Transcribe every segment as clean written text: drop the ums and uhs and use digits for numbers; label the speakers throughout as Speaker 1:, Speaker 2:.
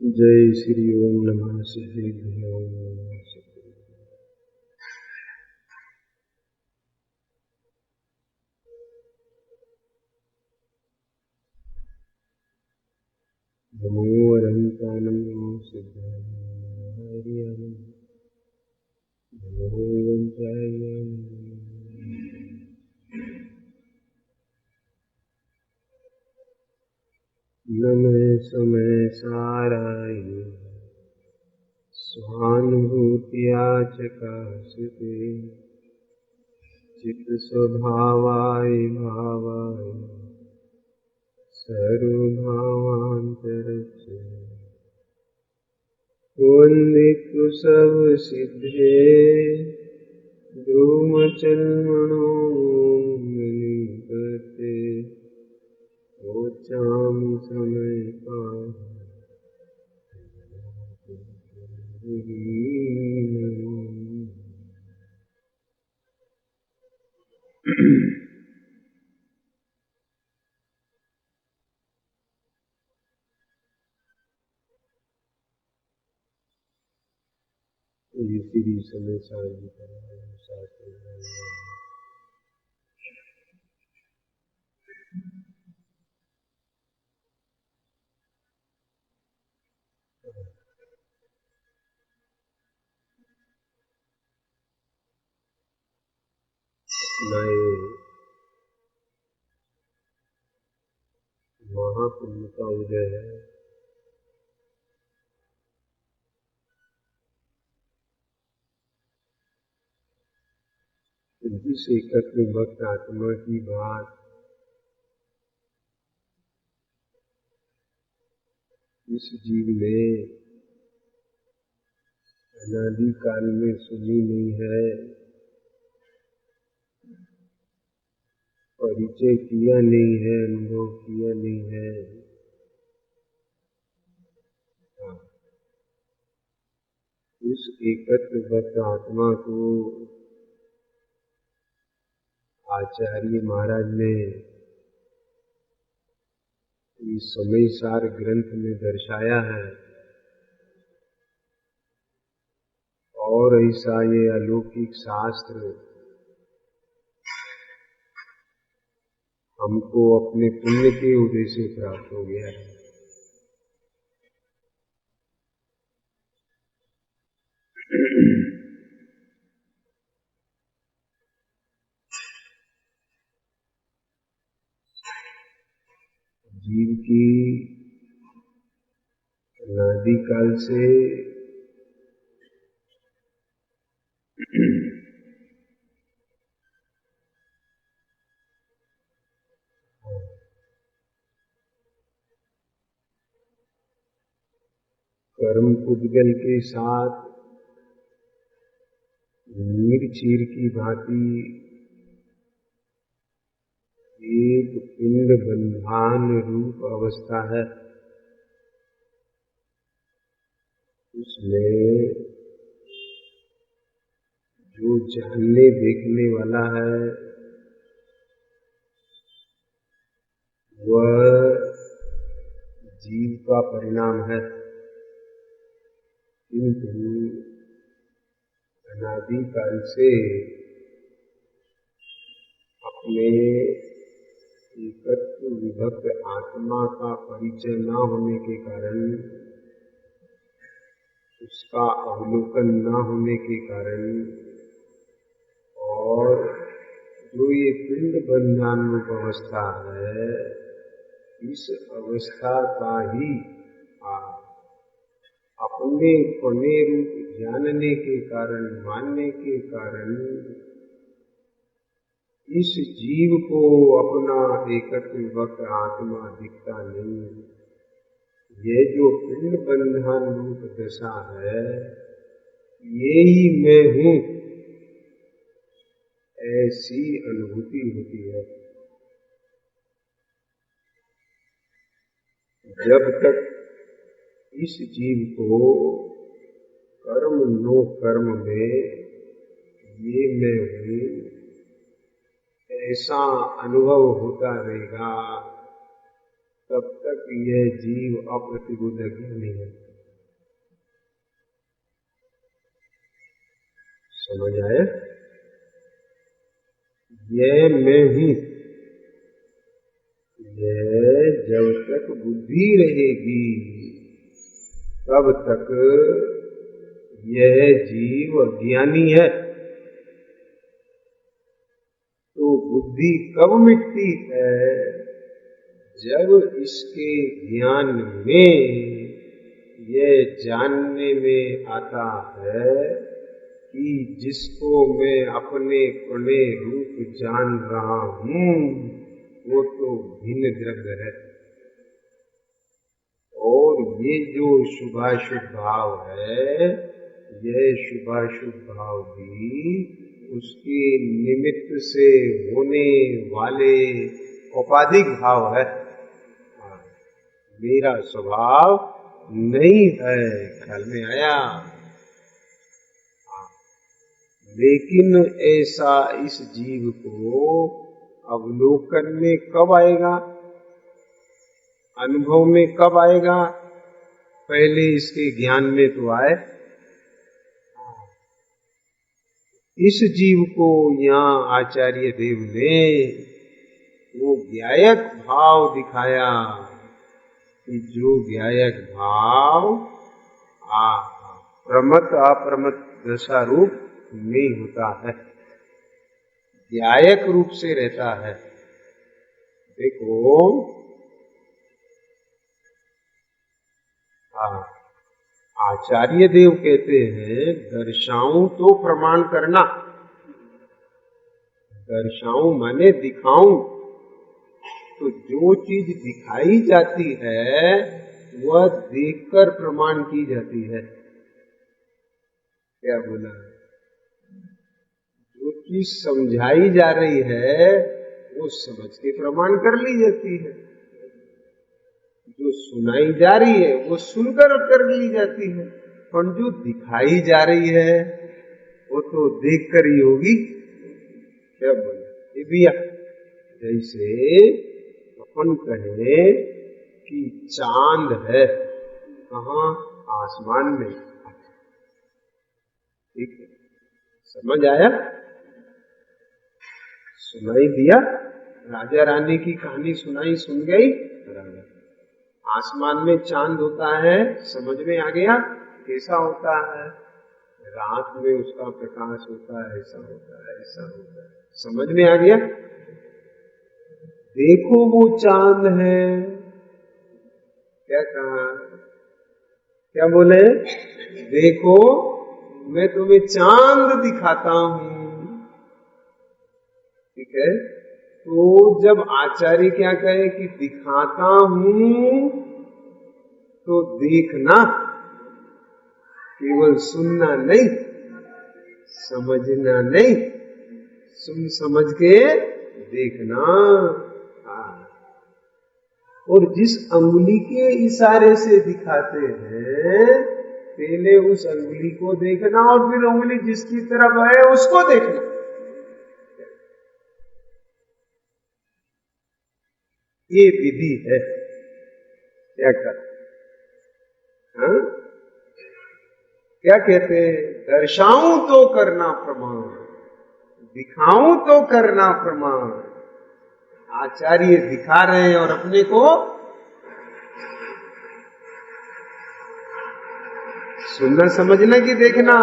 Speaker 1: जय श्री ओम नमः शिवाय। ओम नमः शिवाय। नमो अरहंतानं नमो सिद्धाय हरियानं नमो वंचाय नमः समय साराय स्वानुभूत्या चकाशते चित्त स्वभावाय भावाय सर्वभावांतरस्य वंदितु सब सिद्धे ध्रुवचर्मणो मुनिपते ओचामि समय पाहि ये श्री समय सारी शास्त्र नए महाकुंभ का उदय है। जिस एकत्र भक्त आत्मा की बात इस जीव ने अनादि काल में सुनी नहीं है, परिचय किया नहीं है, अनुभव किया नहीं है, उस एकत्र भक्त आत्मा को आचार्य महाराज ने इस समय सार ग्रंथ में दर्शाया है। और ऐसा ये अलौकिक शास्त्र हमको अपने पुण्य के उदय से प्राप्त हो गया है। जीव की अनादि काल से कर्म पुद्गल के साथ नीर चीर की भांति एक पिंड बंधान रूप अवस्था है। उसमें जो जानने देखने वाला है वह जीव का परिणाम है, किंतु अनादि काल से अपने एकत्व विभक्त आत्मा का परिचय न होने के कारण, उसका अवलोकन न होने के कारण, और जो ये पिंड बंधन रूप अवस्था है, इस अवस्था का ही अपने पने रूप जानने के कारण, मानने के कारण इस जीव को अपना एकत्व वक्त आत्मा दिखता नहीं। ये जो पिंड बंधन रूप दशा है, ये ही मैं हूँ, ऐसी अनुभूति होती है। जब तक इस जीव को कर्म नो कर्म में ये मैं हूँ ऐसा अनुभव होता रहेगा, तब तक यह जीव अप्रतिबुद्ध नहीं है। समझ आए? यह मैं हूं, यह जब तक बुद्धि रहेगी तब तक यह जीव अज्ञानी है। तो बुद्धि कब मिटती है? जब इसके ज्ञान में यह जानने में आता है कि जिसको मैं अपने अपने रूप जान रहा हूं वो तो भिन्न द्रव्य है। और ये जो शुभाशुभ भाव है, यह शुभाशुभ भाव भी उसके निमित्त से होने वाले औपाधिक भाव है। मेरा स्वभाव नहीं है, ख्याल में आया? लेकिन ऐसा इस जीव को अवलोकन में कब आएगा, अनुभव में कब आएगा? पहले इसके ज्ञान में तो आए। इस जीव को यहाँ आचार्य देव ने वो ज्ञायक भाव दिखाया कि जो ज्ञायक भाव प्रमत अप्रमत दशा रूप नहीं होता है, ज्ञायक रूप से रहता है। देखो, आचार्य देव कहते हैं दर्शाऊं तो प्रमाण करना। दर्शाऊं माने दिखाऊं। तो जो चीज दिखाई जाती है वह देखकर प्रमाण की जाती है। क्या बोला? जो चीज समझाई जा रही है वो समझ के प्रमाण कर ली जाती है। जो सुनाई जा रही है वो सुनकर कर ली जाती है। और जो दिखाई जा रही है वो तो देख कर ही होगी। क्या बोला? ये भी जैसे अपन कहे कि चांद है, कहाँ? आसमान में। ठीक है, समझ आया? सुनाई दिया? राजा रानी की कहानी सुनाई, सुन गई? आसमान में चांद होता है, समझ में आ गया? कैसा होता है? रात में उसका प्रकाश होता है, ऐसा होता है, ऐसा होता है। समझ में आ गया? देखो वो चांद है। क्या कहा? क्या बोले? देखो मैं तुम्हें चांद दिखाता हूं। ठीक है, तो जब आचार्य क्या कहे कि दिखाता हूं तो देखना, केवल सुनना नहीं, समझना नहीं, सुन समझ के देखना। और जिस अंगुली के इशारे से दिखाते हैं पहले उस अंगुली को देखना और फिर अंगुली जिसकी तरफ है उसको देखना। ये विधि है। क्या कर? हाँ? क्या कहते हैं? दर्शाऊं तो करना प्रमाण, दिखाऊं तो करना प्रमाण। आचार्य दिखा रहे हैं और अपने को सुनना समझना कि देखना।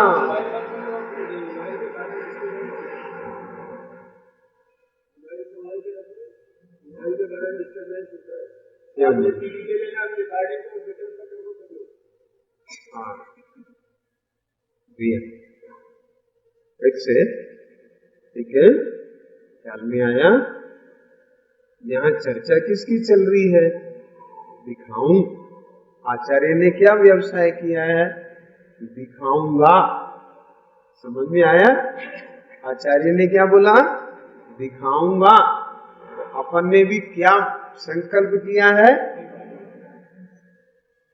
Speaker 1: से ठीक है, ख्याल में आया? यहाँ चर्चा किसकी चल रही है? दिखाऊं। आचार्य ने क्या व्यवसाय किया है? दिखाऊंगा। समझ में आया? आचार्य ने क्या बोला? दिखाऊंगा। तो अपन ने भी क्या संकल्प किया है?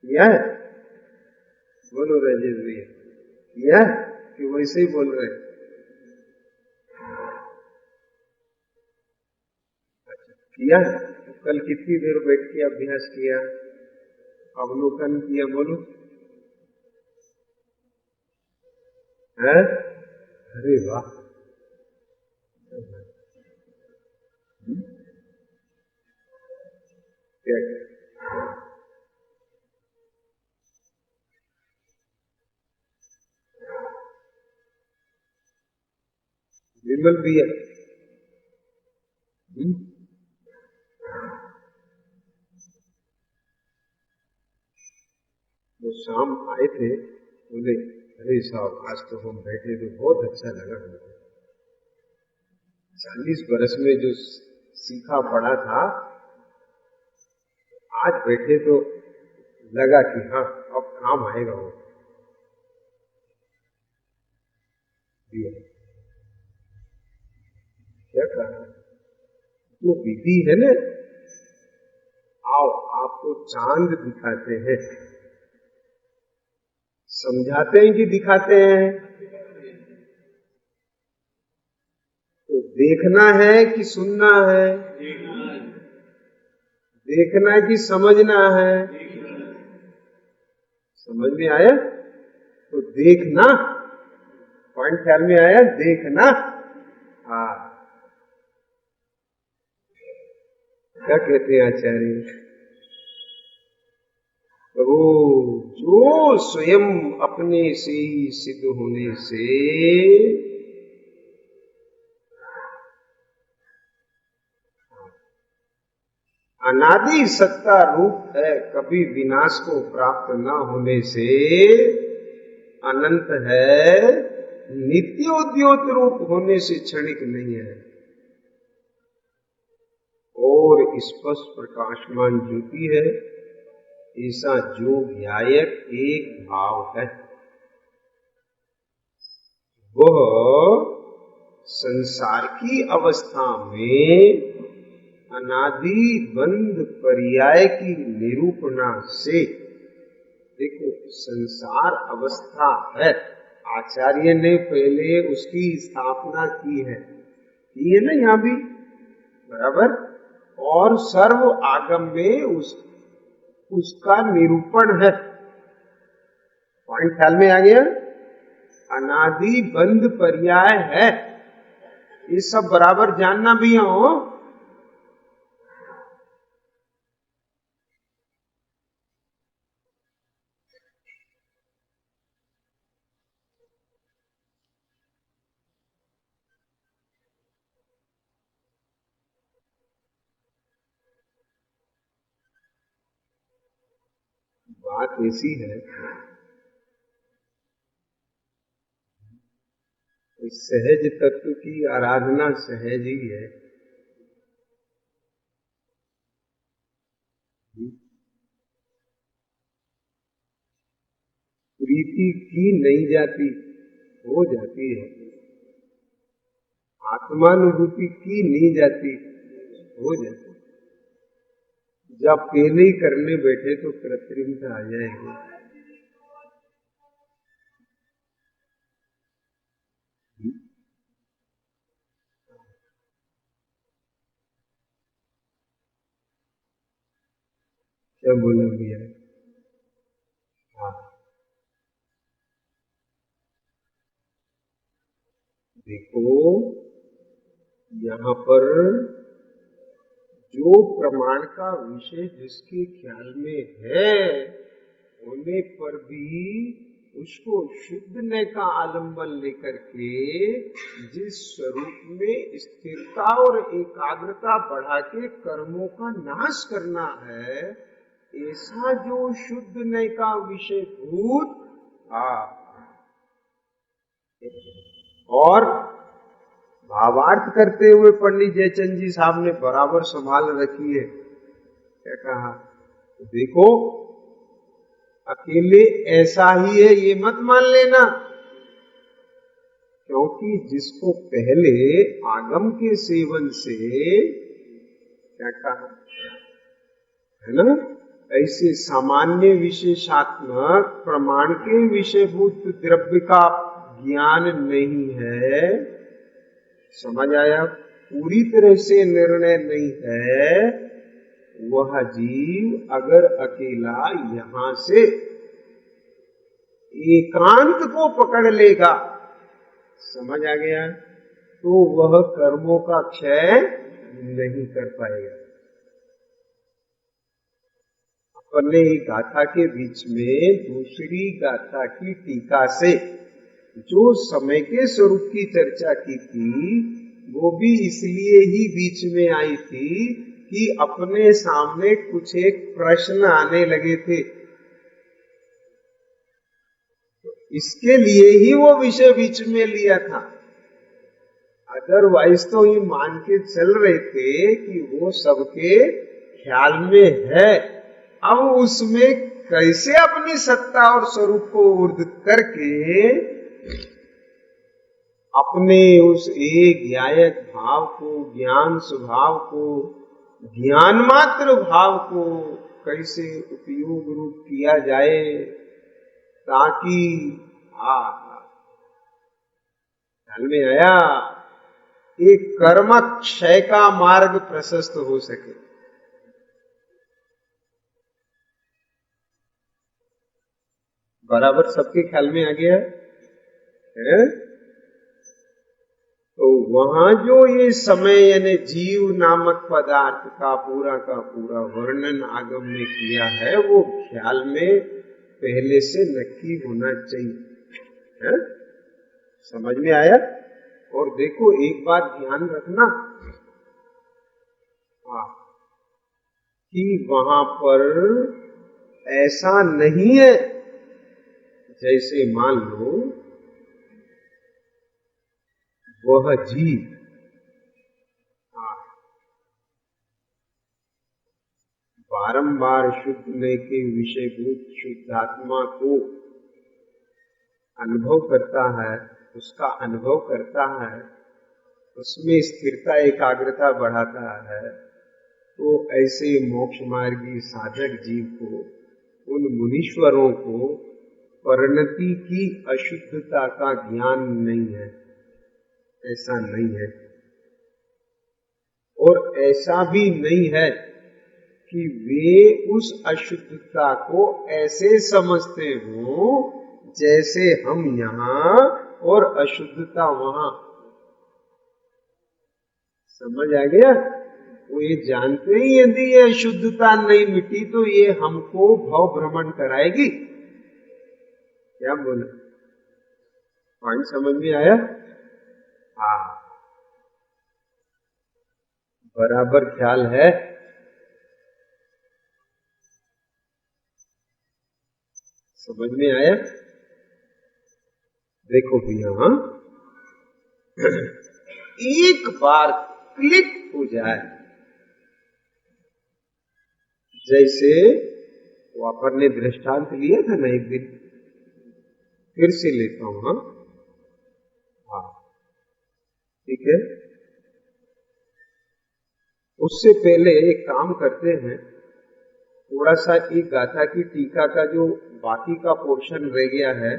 Speaker 1: किया है? बोलो राजेश भैया, किया कि वैसे ही बोल रहे? अच्छा, किया है। कल कितनी देर बैठ के अभ्यास किया, अवलोकन किया, बोलो? है? अरे वाह, क्या विमल भैया? वो शाम आए थे, बोले अरे साहब आज तो हम बैठे तो बहुत अच्छा लगा हमको। 40 बरस में जो सीखा पढ़ा था, आज बैठे तो लगा कि हाँ अब काम आएगा वो। क्या कहा? वो विधि है ना, आओ आपको चांद दिखाते हैं, समझाते हैं कि दिखाते हैं? तो देखना है कि सुनना है? देखना है कि समझना है? समझ में आया? तो देखना, पॉइंट ख्याल में आया? देखना। हाँ, क्या कहते हैं आचार्य? वो जो स्वयं अपने से ही सिद्ध होने से अनादि सत्ता रूप है, कभी विनाश को प्राप्त न होने से अनंत है, नित्योद्योत रूप होने से क्षणिक नहीं है, और स्पष्ट प्रकाशमान ज्योति है, ऐसा जो न्यायक एक भाव है, वह संसार की अवस्था में अनादि बंध पर्याय की निरूपणा से, देखो संसार अवस्था है, आचार्य ने पहले उसकी स्थापना की है, ये ना यहां भी बराबर, और सर्व आगम में उसका निरूपण है। पॉइंट ख्याल में आ गया? अनादि बंध पर्याय है, ये सब बराबर जानना भी हो। बात ऐसी है, इस सहज तत्व की आराधना सहज ही है। प्रीति की नहीं जाती, हो जाती है। आत्मानुभूति की नहीं जाती, हो जाती। जब पहले ही करने बैठे तो कृत्रिमता आ जाएगी। क्या बोला भैया? हाँ, देखो यहाँ पर जो प्रमाण का विषय जिसके ख्याल में है, होने पर भी उसको शुद्धने का आलंबन लेकर के जिस स्वरूप में स्थिरता और एकाग्रता बढ़ा के कर्मों का नाश करना है, ऐसा जो शुद्धने का विषय भूत, और भावार्थ करते हुए पंडित जयचंद जी साहब ने बराबर संभाल रखी है। क्या कहा? देखो अकेले ऐसा ही है ये मत मान लेना, क्योंकि जिसको पहले आगम के सेवन से, क्या कहा है ना, ऐसे सामान्य विशेषात्मक प्रमाण के विषयभूत द्रव्य का ज्ञान नहीं है, समझ आया? पूरी तरह से निर्णय नहीं है, वह जीव अगर अकेला यहां से एकांत को पकड़ लेगा, समझ आ गया, तो वह कर्मों का क्षय नहीं कर पाएगा। अपने गाथा के बीच में दूसरी गाथा की टीका से जो समय के स्वरूप की चर्चा की थी, वो भी इसलिए ही बीच में आई थी कि अपने सामने कुछ एक प्रश्न आने लगे थे, इसके लिए ही वो विषय बीच में लिया था। अदरवाइज तो ये मान के चल रहे थे कि वो सबके ख्याल में है, अब उसमें कैसे अपनी सत्ता और स्वरूप को उर्जित करके अपने उस एक ज्ञायक भाव को, ज्ञान स्वभाव को, ज्ञान मात्र भाव को कैसे उपयोग रूप किया जाए, ताकि ख्याल में आया एक कर्म क्षय का मार्ग प्रशस्त हो सके। बराबर सबके ख्याल में आ गया है? तो वहां जो ये समय यानी जीव नामक पदार्थ का पूरा वर्णन आगम में किया है, वो ख्याल में पहले से नक्की होना चाहिए है? समझ में आया? और देखो एक बात ध्यान रखना कि वहां पर ऐसा नहीं है जैसे मान लो वह जीव बारंबार शुद्ध होने के विषयभूत शुद्धात्मा को अनुभव करता है, उसका अनुभव करता है, उसमें स्थिरता एकाग्रता बढ़ाता है, तो ऐसे मोक्ष मार्गी साधक जीव को, उन मुनीश्वरों को परिणति की अशुद्धता का ज्ञान नहीं है, ऐसा नहीं है। और ऐसा भी नहीं है कि वे उस अशुद्धता को ऐसे समझते हो जैसे हम यहाँ और अशुद्धता वहां। समझ आ गया? वो ये जानते ही यदि ये अशुद्धता नहीं मिटी तो ये हमको भव भ्रमण कराएगी। क्या बोला? पॉइंट समझ में आया? हाँ, बराबर ख्याल है। समझ में आया? देखो भैया, एक बार क्लिक हो जाए, जैसे वो अपन ने दृष्टांत लिया था ना एक दिन, फिर से लेता हूं। हाँ, ठीक है। उससे पहले एक काम करते हैं, थोड़ा सा एक गाथा की टीका का जो बाकी का पोर्शन रह गया है,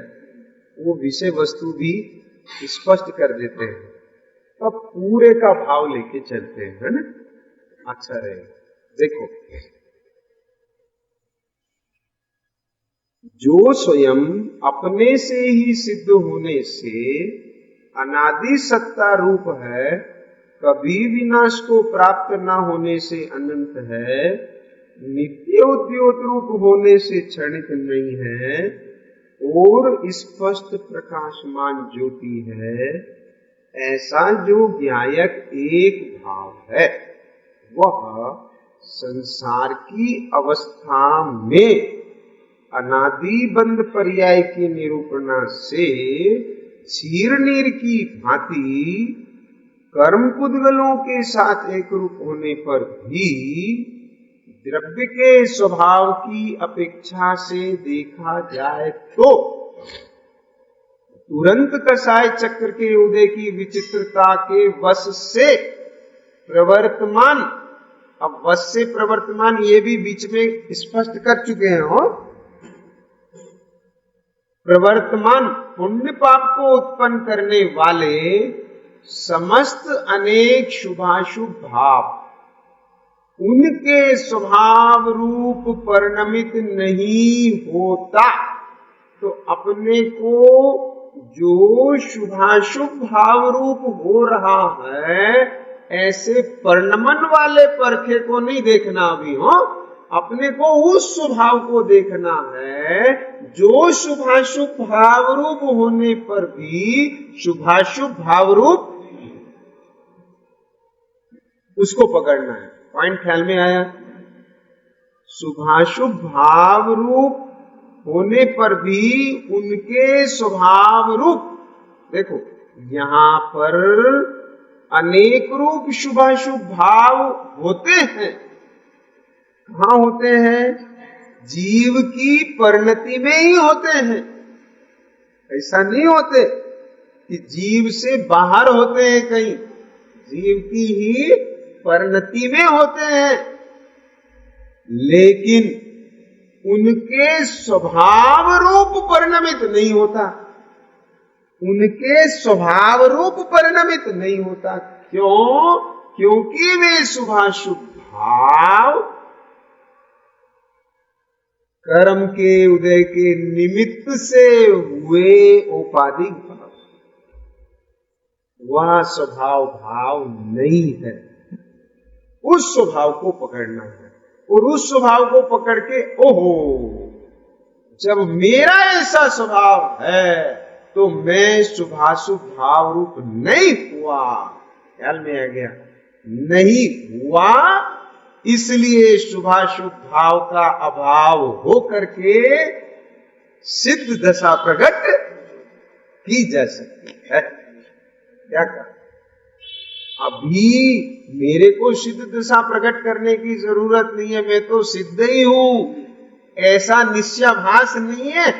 Speaker 1: वो विषय वस्तु भी स्पष्ट कर देते हैं, तब पूरे का भाव लेके चलते हैं, है ना? अच्छा रहेगा। देखो, जो स्वयं अपने से ही सिद्ध होने से अनादि सत्ता रूप है, कभी विनाश को प्राप्त न होने से अनंत है, नित्य उद्योत रूप होने से क्षणिक नहीं है, और स्पष्ट प्रकाशमान ज्योति है, ऐसा जो ज्ञायक एक भाव है, वह संसार की अवस्था में अनादि बंध पर्याय की निरूपणा से क्षीरनीर की भांति कर्म पुद्गलों के साथ एक रूप होने पर भी द्रव्य के स्वभाव की अपेक्षा से देखा जाए तो तुरंत कसाय चक्र के उदय की विचित्रता के वश से प्रवर्तमान, अब वश से प्रवर्तमान ये भी बीच में स्पष्ट कर चुके हैं, हो प्रवर्तमान पुण्य पाप को उत्पन्न करने वाले समस्त अनेक शुभाशुभ भाव उनके स्वभाव रूप परिणमित नहीं होता। तो अपने को जो शुभाशुभ भाव रूप हो रहा है, ऐसे परिणमन वाले परखे को नहीं देखना अभी हो, अपने को उस स्वभाव को देखना है जो शुभाशुभ भाव रूप होने पर भी शुभाशुभ भाव रूप, उसको पकड़ना है। पॉइंट ख्याल में आया? शुभाशुभ भाव रूप होने पर भी उनके स्वभाव रूप, देखो यहां पर अनेक रूप शुभाशुभ भाव होते हैं। कहां होते हैं? जीव की परिणति में ही होते हैं। ऐसा नहीं होते कि जीव से बाहर होते हैं, कहीं जीव की ही परिणति में होते हैं, लेकिन उनके स्वभाव रूप परिणमित नहीं होता। उनके स्वभाव रूप परिणमित नहीं होता। क्यों? क्योंकि वे शुभाशुभ भाव कर्म के उदय के निमित्त से हुए औपाधिक भाव, वह स्वभाव भाव नहीं है। उस स्वभाव को पकड़ना है, और उस स्वभाव को पकड़ के, ओहो, जब मेरा ऐसा स्वभाव है तो मैं शुभाशुभ भाव रूप नहीं हुआ। ख्याल में आ गया? नहीं हुआ, इसलिए शुभाशुभ भाव का अभाव हो करके सिद्ध दशा प्रकट की जा सकती है। क्या कहा? अभी मेरे को सिद्ध दशा प्रकट करने की जरूरत नहीं है, मैं तो सिद्ध ही हूं, ऐसा निश्चयाभास नहीं है।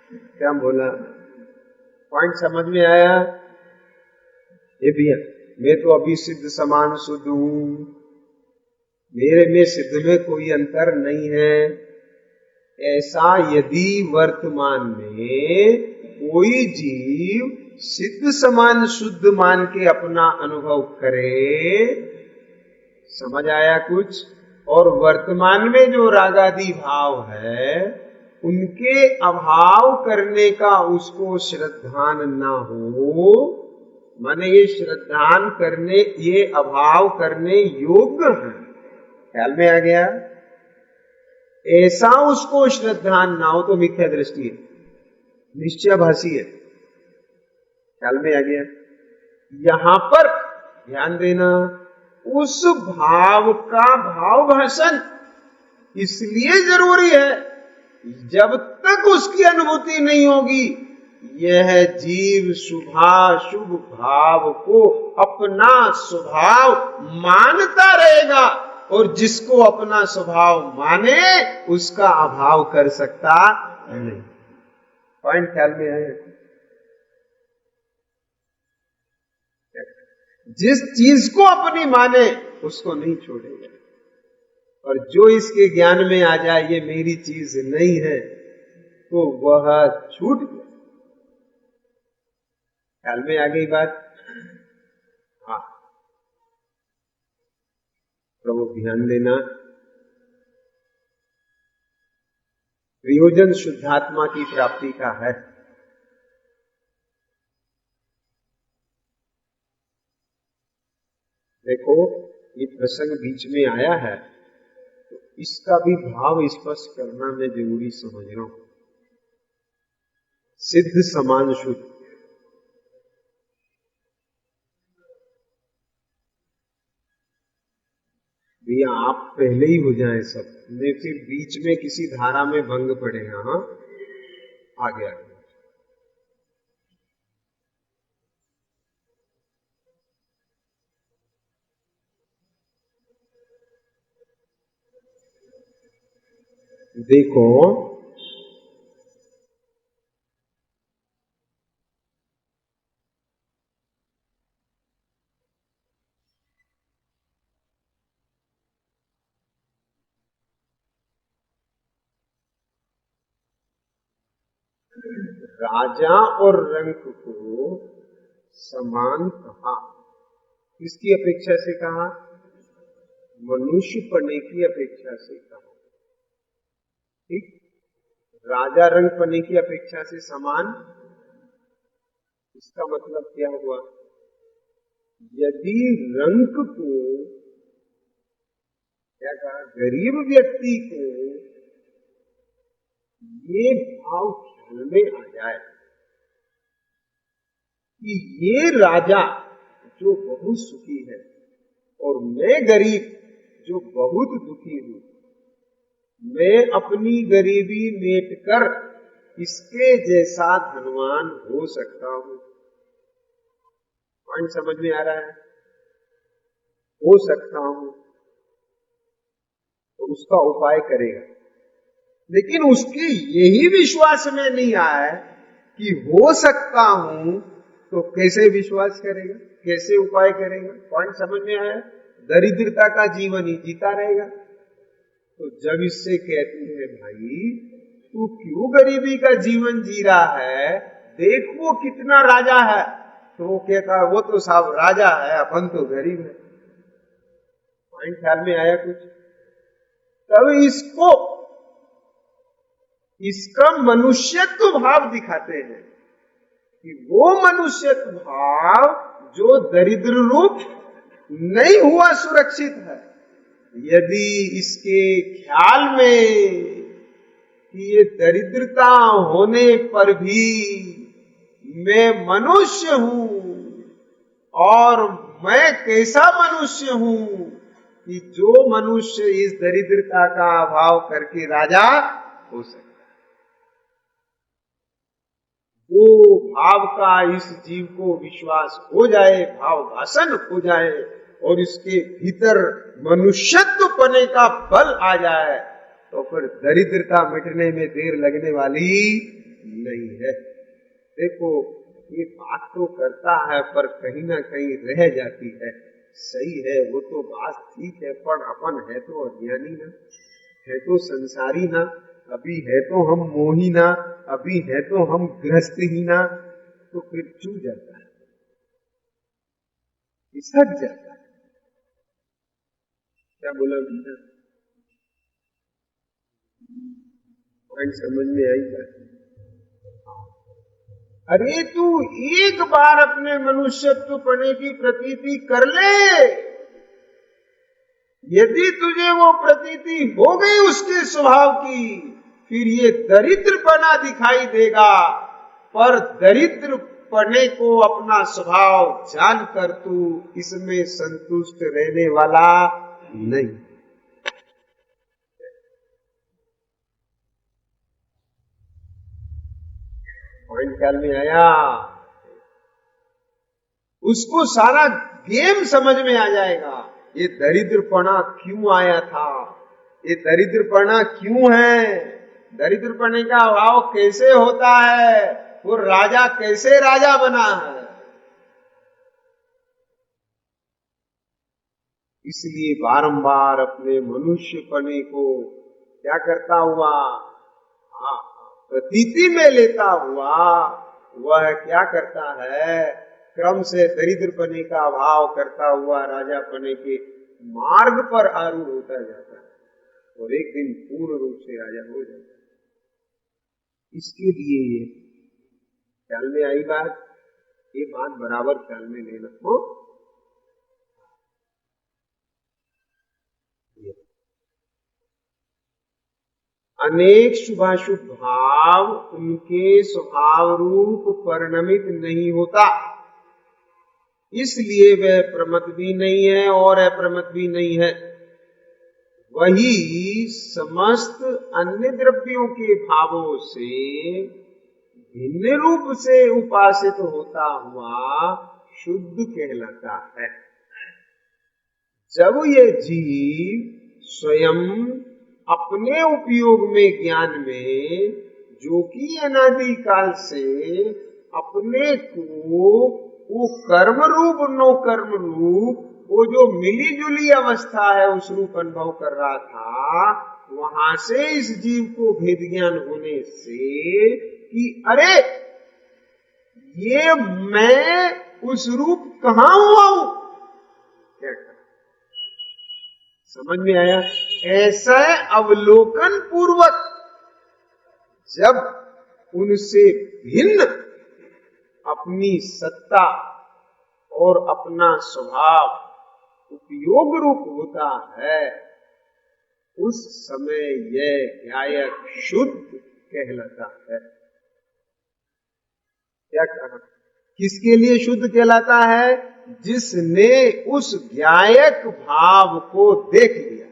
Speaker 1: क्या बोला? पॉइंट समझ में आया? ये भैया, मैं तो अभी सिद्ध समान शुद्ध हूं, मेरे में सिद्ध में कोई अंतर नहीं है। ऐसा यदि वर्तमान में कोई जीव सिद्ध समान शुद्ध मान के अपना अनुभव करे, समझ आया कुछ? और वर्तमान में जो रागादि भाव है, उनके अभाव करने का उसको श्रद्धान ना हो, माने ये श्रद्धान करने, ये अभाव करने योग्य है। ख्याल में आ गया? ऐसा उसको श्रद्धान ना हो तो मिथ्या दृष्टि है, निश्चयाभासी है। ख्याल में आ गया? यहां पर ध्यान देना, उस भाव का भाव भाषण इसलिए जरूरी है, जब तक उसकी अनुभूति नहीं होगी, यह जीव शुभाशुभ भाव को अपना स्वभाव मानता रहेगा, और जिसको अपना स्वभाव माने उसका अभाव कर सकता नहीं। पॉइंट ख्याल में है? जिस चीज को अपनी माने उसको नहीं छोड़ेगा, और जो इसके ज्ञान में आ जाए ये मेरी चीज नहीं है, तो वह छूट गया। ख्याल में आ गई बात? हाँ, प्रभु ध्यान देना। प्रयोजन शुद्धात्मा की प्राप्ति का है। देखो, ये प्रसंग बीच में आया है, तो इसका भी भाव स्पष्ट करना मैं जरूरी समझ रहा हूं। सिद्ध समान शुद्ध, भैया आप पहले ही हो जाए सब, नहीं फिर बीच में किसी धारा में भंग पड़ेगा। हाँ, आ गया। देखो, राजा और रंक को समान कहा, किसकी अपेक्षा से कहा? मनुष्य पने की अपेक्षा से कम, ठीक, राजा रंग पने की अपेक्षा से समान। इसका मतलब क्या हुआ? यदि रंक को, क्या कहा, गरीब व्यक्ति को ये भाव ख्याल में आ जाए कि ये राजा जो बहुत सुखी है और मैं गरीब जो बहुत दुखी हूं, मैं अपनी गरीबी मेट कर इसके जैसा धनवान हो सकता हूं। पॉइंट समझ में आ रहा है? हो सकता हूं तो उसका उपाय करेगा, लेकिन उसके यही विश्वास में नहीं आया कि हो सकता हूं, तो कैसे विश्वास करेगा, कैसे उपाय करेगा? पॉइंट समझ में आया? दरिद्रता का जीवन ही जीता रहेगा। तो जब इससे कहते हैं भाई तू क्यों गरीबी का जीवन जी रहा है, देख वो कितना राजा है, तो वो कहता है वो तो साहब राजा है, अपन तो गरीब है। पॉइंट ख्याल में आया कुछ? तब इसको, इसका मनुष्यत्व भाव दिखाते हैं कि वो मनुष्यत्व भाव जो दरिद्र रूप नहीं हुआ सुरक्षित है। यदि इसके ख्याल में कि ये दरिद्रता होने पर भी मैं मनुष्य हूं, और मैं कैसा मनुष्य हूं कि जो मनुष्य इस दरिद्रता का अभाव करके राजा हो सकता है, वो भाव का इस जीव को विश्वास हो जाए, भाव भाषण हो जाए और इसके भीतर मनुष्यत्व पने का बल आ जाए, तो फिर दरिद्रता मिटने में देर लगने वाली नहीं है। देखो ये बात तो करता है पर कहीं ना कहीं रह जाती है। सही है, वो तो बात ठीक है, पर अपन है तो अज्ञानी ना, है तो संसारी ना, अभी है तो हम मोही ना, अभी है तो हम गृहस्थ ही ना, तो फिर चूक जाता है, इसक जाता है। क्या बोला बीना? पॉइंट समझ में आई बात? अरे तू एक बार अपने मनुष्यत्व पने की प्रतीति कर ले, यदि तुझे वो प्रतीति हो गई उसके स्वभाव की, फिर ये दरिद्रपना दिखाई देगा, पर दरिद्रपने को अपना स्वभाव जानकर तू इसमें संतुष्ट रहने वाला नहीं। पॉइंट ख्याल में आया? उसको सारा गेम समझ में आ जाएगा, ये दरिद्रपना क्यों आया था, ये दरिद्रपना क्यों है, दरिद्रपने का अभाव कैसे होता है, वो राजा कैसे राजा बना है। इसलिए बारंबार अपने मनुष्यपने को क्या करता हुआ, प्रतीति में लेता हुआ, वह क्या करता है, क्रम से दरिद्रपने का अभाव करता हुआ राजापने के मार्ग पर आरूढ़ होता जाता है और एक दिन पूर्ण रूप से राजा हो जाता है। इसके लिए ये ख्याल में आई बात, ये बात बराबर ख्याल में लेना हो। अनेक शुभाशुभ भाव उनके स्वभाव रूप परिणमित नहीं होता, इसलिए वह प्रमत भी नहीं है और अप्रमत भी नहीं है। वही समस्त अन्य द्रव्यों के भावों से भिन्न रूप से उपासित होता हुआ शुद्ध कहलाता है। जब ये जीव स्वयं अपने उपयोग में ज्ञान में, जो कि अनादि काल से अपने को वो कर्म रूप नो कर्म रूप, वो जो मिली जुली अवस्था है उस रूप अनुभव कर रहा था, वहां से इस जीव को भेद ज्ञान होने से कि अरे ये मैं उस रूप कहाँ हुआ हूं, समझ में आया? ऐसा अवलोकन पूर्वक जब उनसे भिन्न अपनी सत्ता और अपना स्वभाव उपयोग रूप होता है, उस समय यह गायक शुद्ध कहलाता है। क्या कहा? किसके लिए शुद्ध कहलाता है? जिसने उस गायक भाव को देख लिया।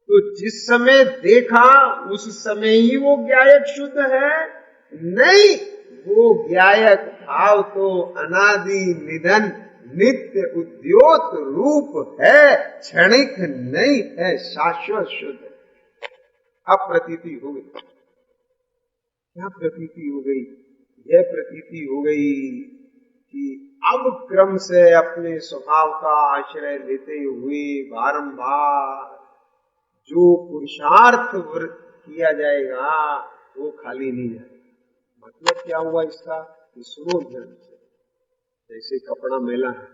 Speaker 1: तो जिस समय देखा उस समय ही वो गायक शुद्ध है? नहीं, वो गायक भाव तो अनादि निधन नित्य उद्योत रूप है, क्षणिक नहीं है, शाश्वत शुद्ध है। अब प्रतीति हो गई। क्या प्रतीति हो गई? यह प्रतीति हो गई कि अब क्रम से अपने स्वभाव का आश्रय लेते हुए बारंबार जो पुरुषार्थ किया जाएगा वो खाली नहीं जाएगा। मतलब क्या हुआ इसका? स्रोत जन्म से जैसे कपड़ा मैला है,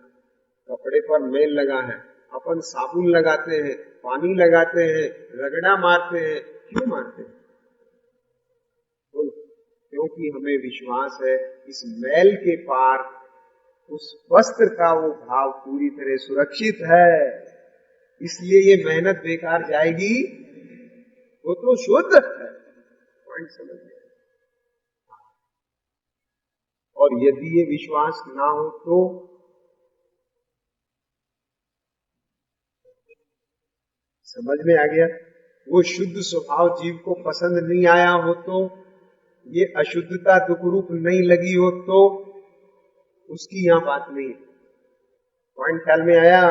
Speaker 1: कपड़े पर मैल लगा है, अपन साबुन लगाते हैं, पानी लगाते हैं, रगड़ा मारते हैं। क्यों मारते हैं? बोलो। क्योंकि हमें विश्वास है इस मैल के पार उस वस्त्र का वो भाव पूरी तरह सुरक्षित है, इसलिए ये मेहनत बेकार जाएगी। वो तो शुद्ध है। पॉइंट समझ में? और यदि ये विश्वास ना हो तो समझ में आ गया? वो शुद्ध स्वभाव जीव को पसंद नहीं आया हो तो, ये अशुद्धता दुख रूप नहीं लगी हो तो उसकी यहां बात नहीं। पॉइंट ख्याल में आया?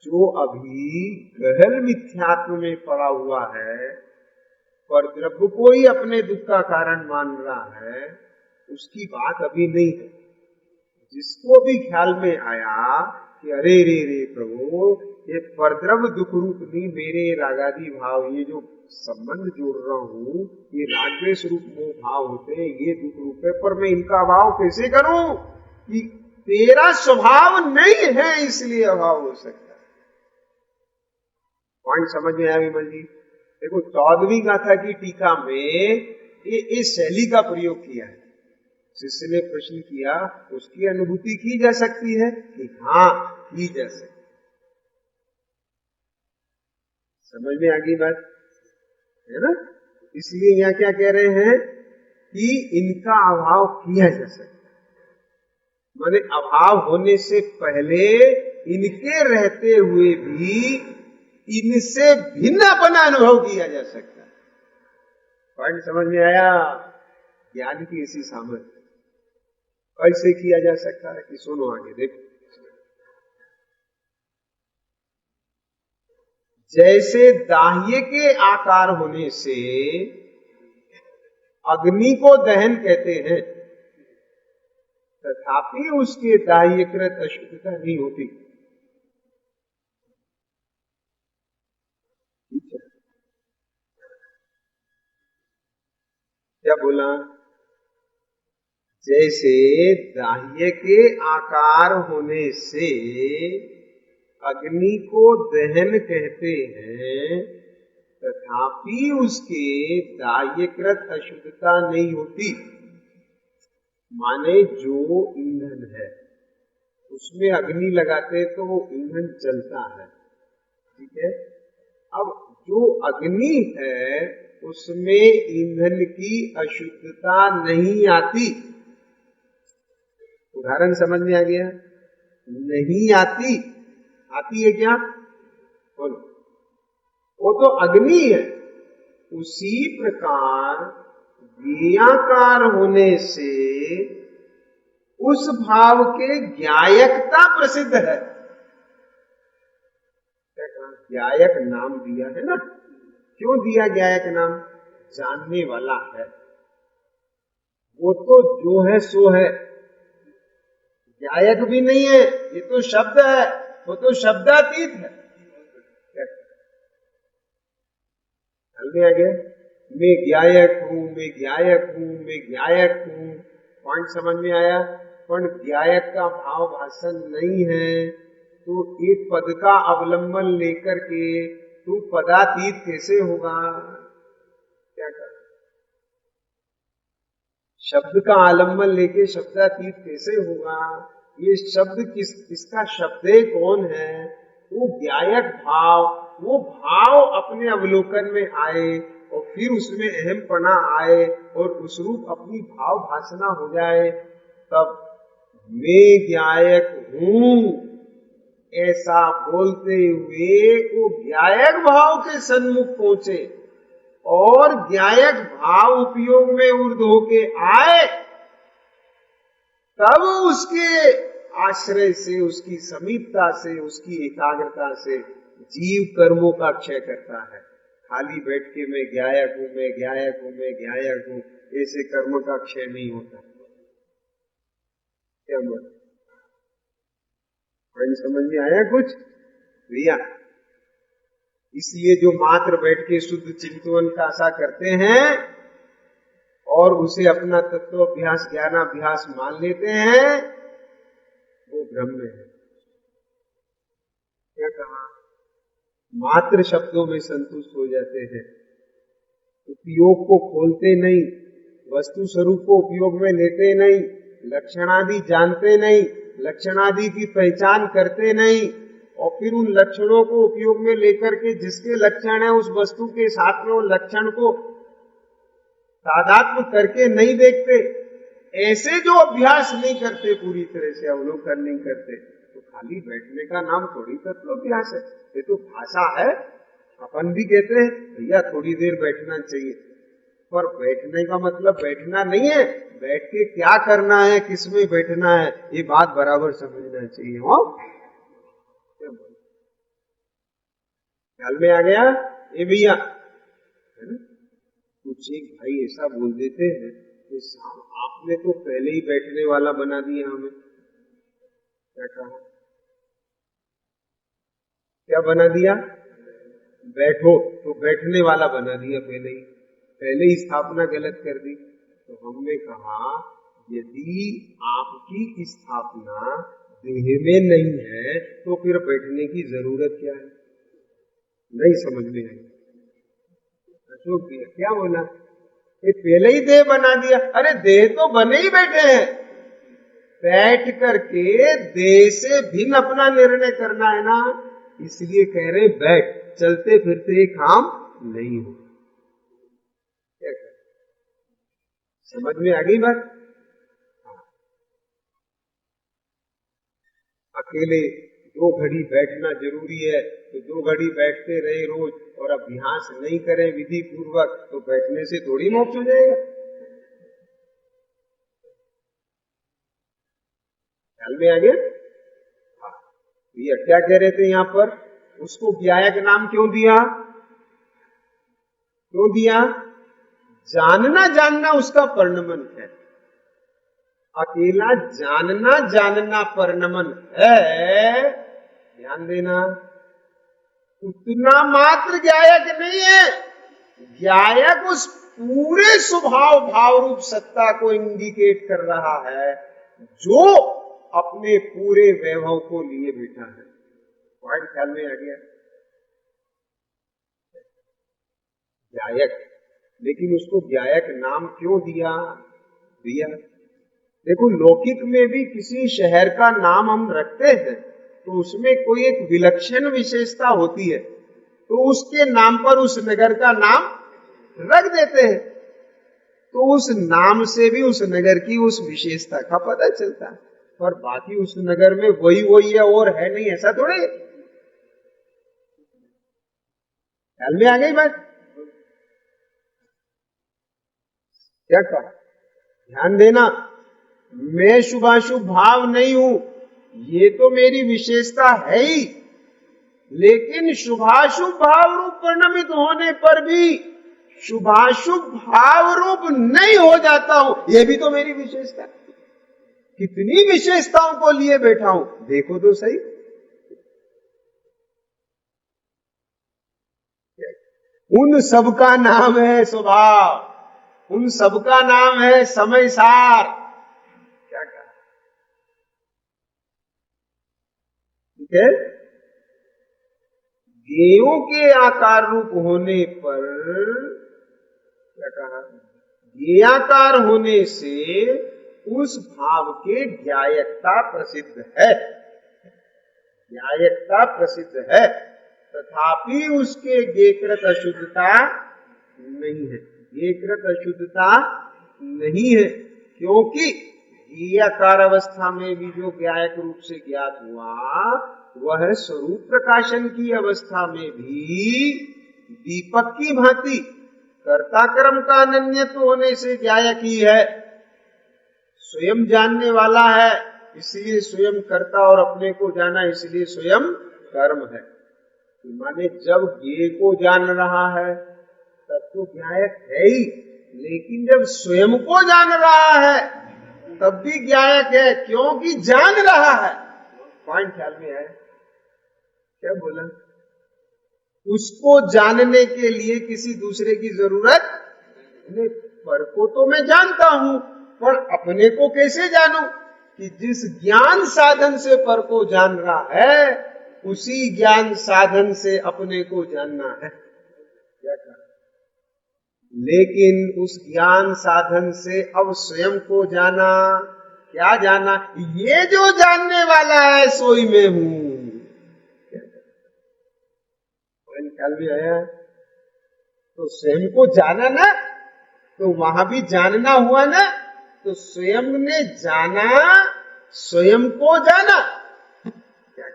Speaker 1: जो अभी गहन मिथ्यात्व में पड़ा हुआ है, पर द्रव्य को ही अपने दुख का कारण मान रहा है, उसकी बात अभी नहीं है। जिसको भी ख्याल में आया कि अरे रे रे प्रभु, ये परद्रव्य दुख रूप नहीं, मेरे रागादि भाव, ये जो संबंध जोड़ रहा हूं, ये रागद्वेष रूप मोह भाव होते हैं, ये दुख रूप है, पर मैं इनका अभाव कैसे करूं? कि तेरा स्वभाव नहीं है इसलिए अभाव हो सकता है। पॉइंट समझ में आया विमल जी? देखो 14वीं गाथा की टीका में ये शैली का प्रयोग किया है। शिष्य ने प्रश्न किया, उसकी अनुभूति की जा सकती है कि हाँ की जा सकती। समझ में आ गई बात है ना? इसलिए यहाँ क्या कह रहे हैं कि इनका अभाव किया जा सकता है, माने अभाव होने से पहले इनके रहते हुए भी इनसे भिन्न अपना अनुभव किया जा सकता है। पॉइंट समझ में आया? ज्ञान की ऐसी सामर्थ्य कैसे किया जा सकता है कि सुनो आगे देखो। जैसे दाह्य के आकार होने से अग्नि को दहन कहते हैं, तथापि उसके दाह्यकृत अशुद्धता नहीं होती। क्या बोला? जैसे दाह्य के आकार होने से अग्नि को दहन कहते हैं, तथापि उसके दाह्यकृत अशुद्धता नहीं होती। माने जो ईंधन है उसमें अग्नि लगाते तो वो ईंधन जलता है, ठीक है? अब जो अग्नि है उसमें ईंधन की अशुद्धता नहीं आती। उदाहरण समझ में आ गया? नहीं आती। आती है क्या? बोलो। वो तो अग्नि है। उसी प्रकार ज्ञेयाकार होने से उस भाव के ज्ञायकता प्रसिद्ध है। ज्ञायक नाम दिया है ना? क्यों दिया ज्ञायक नाम? जानने वाला है। वो तो जो है सो है, ज्ञायक भी नहीं है, ये तो शब्द है, वो तो शब्दातीत है। में आ गया? मैं ज्ञायक हूं, मैं ज्ञायक हूं, मैं ज्ञायक हूं। पॉइंट समझ में आया? पर ज्ञायक का भाव भाषण नहीं है, तो एक पद का अवलंबन लेकर के तू पदातीत कैसे होगा? क्या कर, शब्द का आलम्बन लेके शब्दातीत कैसे होगा? ये शब्द किसका शब्द है, कौन है? वो ज्ञायक भाव, वो भाव अपने अवलोकन में आए और फिर उसमें अहमपना आए और उस रूप अपनी भाव भाषणा हो जाए, तब मैं ज्ञायक हूं ऐसा बोलते हुए वो ज्ञायक भाव के सन्मुख पहुंचे और ज्ञायक भाव उपयोग में ऊर्ध्व होके आए, तब उसके आश्रय से, उसकी समीपता से, उसकी एकाग्रता से जीव कर्मों का क्षय करता है। खाली बैठ के मैं ज्ञायक हूं, मैं ज्ञायक हूं, मैं ज्ञायक हूं, ऐसे कर्म का क्षय नहीं होता। क्या बोल, समझ में आया कुछ भैया? इसलिए जो मात्र बैठ के शुद्ध चिंतन का आशा करते हैं और उसे अपना तत्वाभ्यास ज्ञानाभ्यास मान लेते हैं, वो भ्रम में है। क्या कहा? मात्र शब्दों में संतुष्ट हो जाते हैं, उपयोग को खोलते नहीं, वस्तु स्वरूप को उपयोग में लेते नहीं, लक्षणादि जानते नहीं, लक्षणादि की पहचान करते नहीं, और फिर उन लक्षणों को उपयोग में लेकर के जिसके लक्षण है उस वस्तु के साथ में उन लक्षण को तादात्म्य करके नहीं देखते। ऐसे जो अभ्यास नहीं करते, पूरी तरह से अवलोकन नहीं करते, तो खाली बैठने का नाम थोड़ी तत्वाभ्यास है, ये तो भाषा है। अपन भी कहते हैं भैया थोड़ी देर बैठना चाहिए, पर बैठने का मतलब बैठना नहीं है, बैठ के क्या करना है, किसमें बैठना है, ये बात बराबर समझना चाहिए। हो ख्याल में आ गया? ये भैया कुछ एक भाई ऐसा बोल देते हैं कि आपने तो पहले ही बैठने वाला बना दिया हमें। क्या कहा? क्या बना दिया? बैठो तो बैठने वाला बना दिया, पहले ही स्थापना गलत कर दी। तो हमने कहा यदि आपकी स्थापना देह में नहीं है तो फिर बैठने की जरूरत क्या है? नहीं समझ में आई। अशोक भैया क्या बोला? ये पहले ही देह बना दिया। अरे देह तो बने ही बैठे हैं, बैठ करके देह से भिन्न अपना निर्णय करना है ना, इसलिए कह रहे बैठ, चलते फिरते काम नहीं हो। क्या कर? समझ में आ गई बात? अकेले 2 घड़ी बैठना जरूरी है तो 2 घड़ी बैठते रहे रोज और अभ्यास नहीं करें विधि पूर्वक, तो बैठने से थोड़ी मोक्ष हो जाएगा। ख्याल में आ गया? ये क्या कह रहे थे यहाँ पर? उसको ज्ञायक नाम क्यों दिया? क्यों दिया? जानना उसका परिणमन है। अकेला जानना परिणमन है, ध्यान देना। उतना मात्र ज्ञायक नहीं है, ज्ञायक उस पूरे स्वभाव भाव रूप सत्ता को इंडिकेट कर रहा है जो अपने पूरे वैभव को लिए बैठा है। पॉइंट ख्याल में आ गया? ज्ञायक, लेकिन उसको ज्ञायक नाम क्यों दिया? देखो लौकिक में भी किसी शहर का नाम हम रखते हैं तो उसमें कोई एक विलक्षण विशेषता होती है, तो उसके नाम पर उस नगर का नाम रख देते हैं, तो उस नाम से भी उस नगर की उस विशेषता का पता चलता है। पर बाकी उस नगर में वही है और है नहीं, ऐसा थोड़े। ख्याल में आ गई बात? क्या कहा? ध्यान देना, मैं शुभाशुभ भाव नहीं हूं, ये तो मेरी विशेषता है ही, लेकिन शुभाशुभ भाव रूप परिणमित होने पर भी शुभाशुभ भाव रूप नहीं हो जाता हूं, ये भी तो मेरी विशेषता। कितनी विशेषताओं को लिए बैठा हूं, देखो तो सही। उन सबका नाम है स्वभाव, उन सबका नाम है समय सार। क्या कहा? ठीक है। ज्ञेयों के आकार रूप होने पर क्या कहा, ज्ञेयाकार होने से उस भाव के ज्ञायकता प्रसिद्ध है, ज्ञायकता प्रसिद्ध है, तथापि उसके ज्ञेयकृत अशुद्धता नहीं है, ज्ञेयकृत अशुद्धता नहीं है, क्योंकि ज्ञेयाकार अवस्था में भी जो ज्ञायक रूप से ज्ञात हुआ वह स्वरूप प्रकाशन की अवस्था में भी दीपक की भांति कर्ता कर्म का अनन्यत्व होने से ज्ञायक ही है। स्वयं जानने वाला है इसलिए स्वयं कर्ता, और अपने को जाना इसलिए स्वयं कर्म है। माने जब ज्ञेय को जान रहा है तब तो ज्ञायक है ही, लेकिन जब स्वयं को जान रहा है तब भी ज्ञायक है, क्योंकि जान रहा है। पॉइंट ख्याल में है? क्या बोला? उसको जानने के लिए किसी दूसरे की जरूरत नहीं। पर को तो मैं जानता हूं, पर अपने को कैसे जानूं? कि जिस ज्ञान साधन से पर को जान रहा है उसी ज्ञान साधन से अपने को जानना है। क्या कहा? लेकिन उस ज्ञान साधन से अब स्वयं को जाना, क्या जाना? ये जो जानने वाला है सोई में हूं। ख्याल में आया? तो स्वयं को जाना ना, तो वहां भी जानना हुआ ना, तो स्वयं ने जाना, स्वयं को जाना। क्या?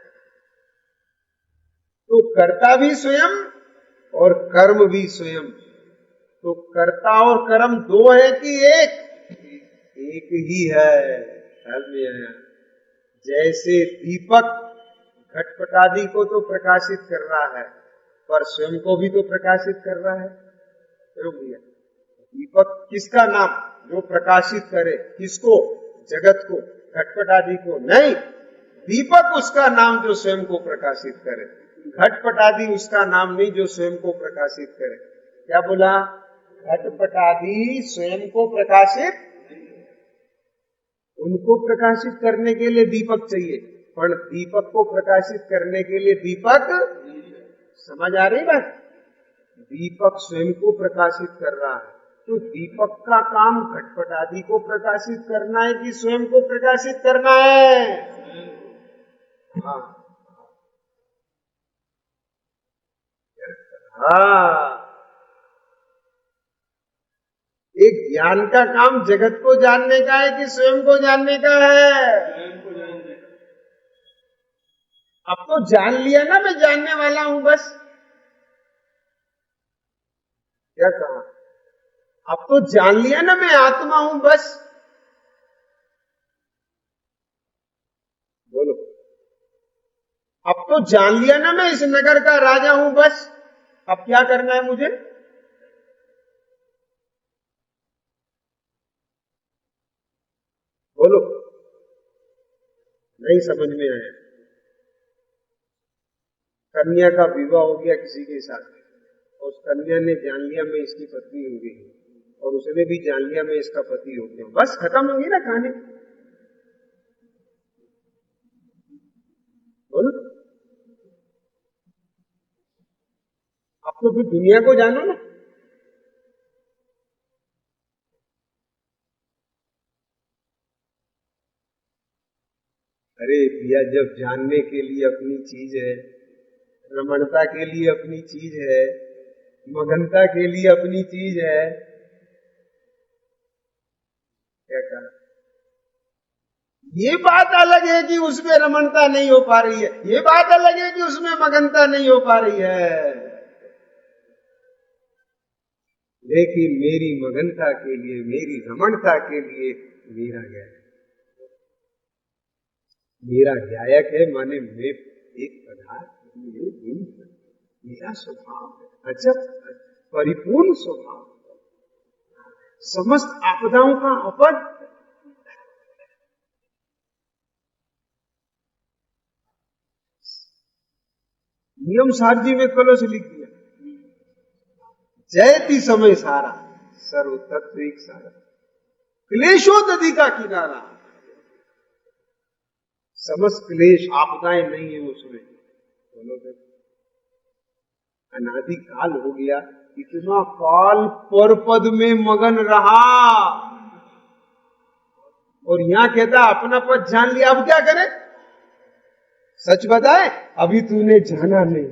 Speaker 1: तो कर्ता भी स्वयं और कर्म भी स्वयं। तो कर्ता और कर्म दो है कि एक? एक ही है। ख्याल में आया? जैसे दीपक घटपट आदि को तो प्रकाशित कर रहा है, पर स्वयं को भी तो प्रकाशित कर रहा है। क्यों भैया? दीपक किसका नाम? जो प्रकाशित करे। किसको? जगत को, घटपट आदि को नहीं। दीपक उसका नाम जो स्वयं को प्रकाशित करे, घटपट आदि उसका नाम नहीं जो स्वयं को प्रकाशित करे। क्या बोला? घटपट आदि स्वयं को प्रकाशित, उनको प्रकाशित करने के लिए दीपक चाहिए, पर दीपक को प्रकाशित करने के लिए दीपक, समझ आ रही बात? दीपक स्वयं को प्रकाशित कर रहा है, तो दीपक का काम घटपट आदि को प्रकाशित करना है कि स्वयं को प्रकाशित करना है? हाँ हाँ। एक ज्ञान का काम जगत को जानने का है कि स्वयं को जानने का है? अब तो जान लिया ना मैं जानने वाला हूं बस। क्या कहा? अब तो जान लिया ना मैं आत्मा हूं बस। बोलो। अब तो जान लिया ना मैं इस नगर का राजा हूं बस। अब क्या करना है मुझे? बोलो। नहीं समझ में आया? कन्या का विवाह हो गया किसी के साथ, और उस कन्या ने जान लिया मैं इसकी पत्नी हो गई, और उसने भी जान लिया मैं इसका पति हो गया, बस खत्म होगी ना कहानी। बोलो। अब तो फिर दुनिया को जानो ना। अरे भैया, जब जानने के लिए अपनी चीज है, रमणता के लिए अपनी चीज है, मगनता के लिए अपनी चीज है, क्या कहा? ये बात अलग है कि उसमें रमणता नहीं हो पा रही है, ये बात अलग है कि उसमें मगनता नहीं हो पा रही है। लेकिन मेरी मगनता के लिए, मेरी रमणता के लिए मेरा ज्ञान, मेरा ज्ञायक है, माने मैं एक पदार्थ, मेरा स्वभाव है अजब परिपूर्ण स्वभाव, समस्त आपदाओं का अपद। नियम सार जी में कलश लिख दिया, जयति समय सारा सर्व तत्व एक सारा, क्लेशोदधि का किनारा, समस्त क्लेश आपदाएं नहीं है उसमें। बोलो देखो, अनादि काल हो गया, इतना काल पर पद में मगन रहा, और यहां कहता अपना पद जान लिया, अब क्या करे? सच बताए, अभी तूने जाना नहीं।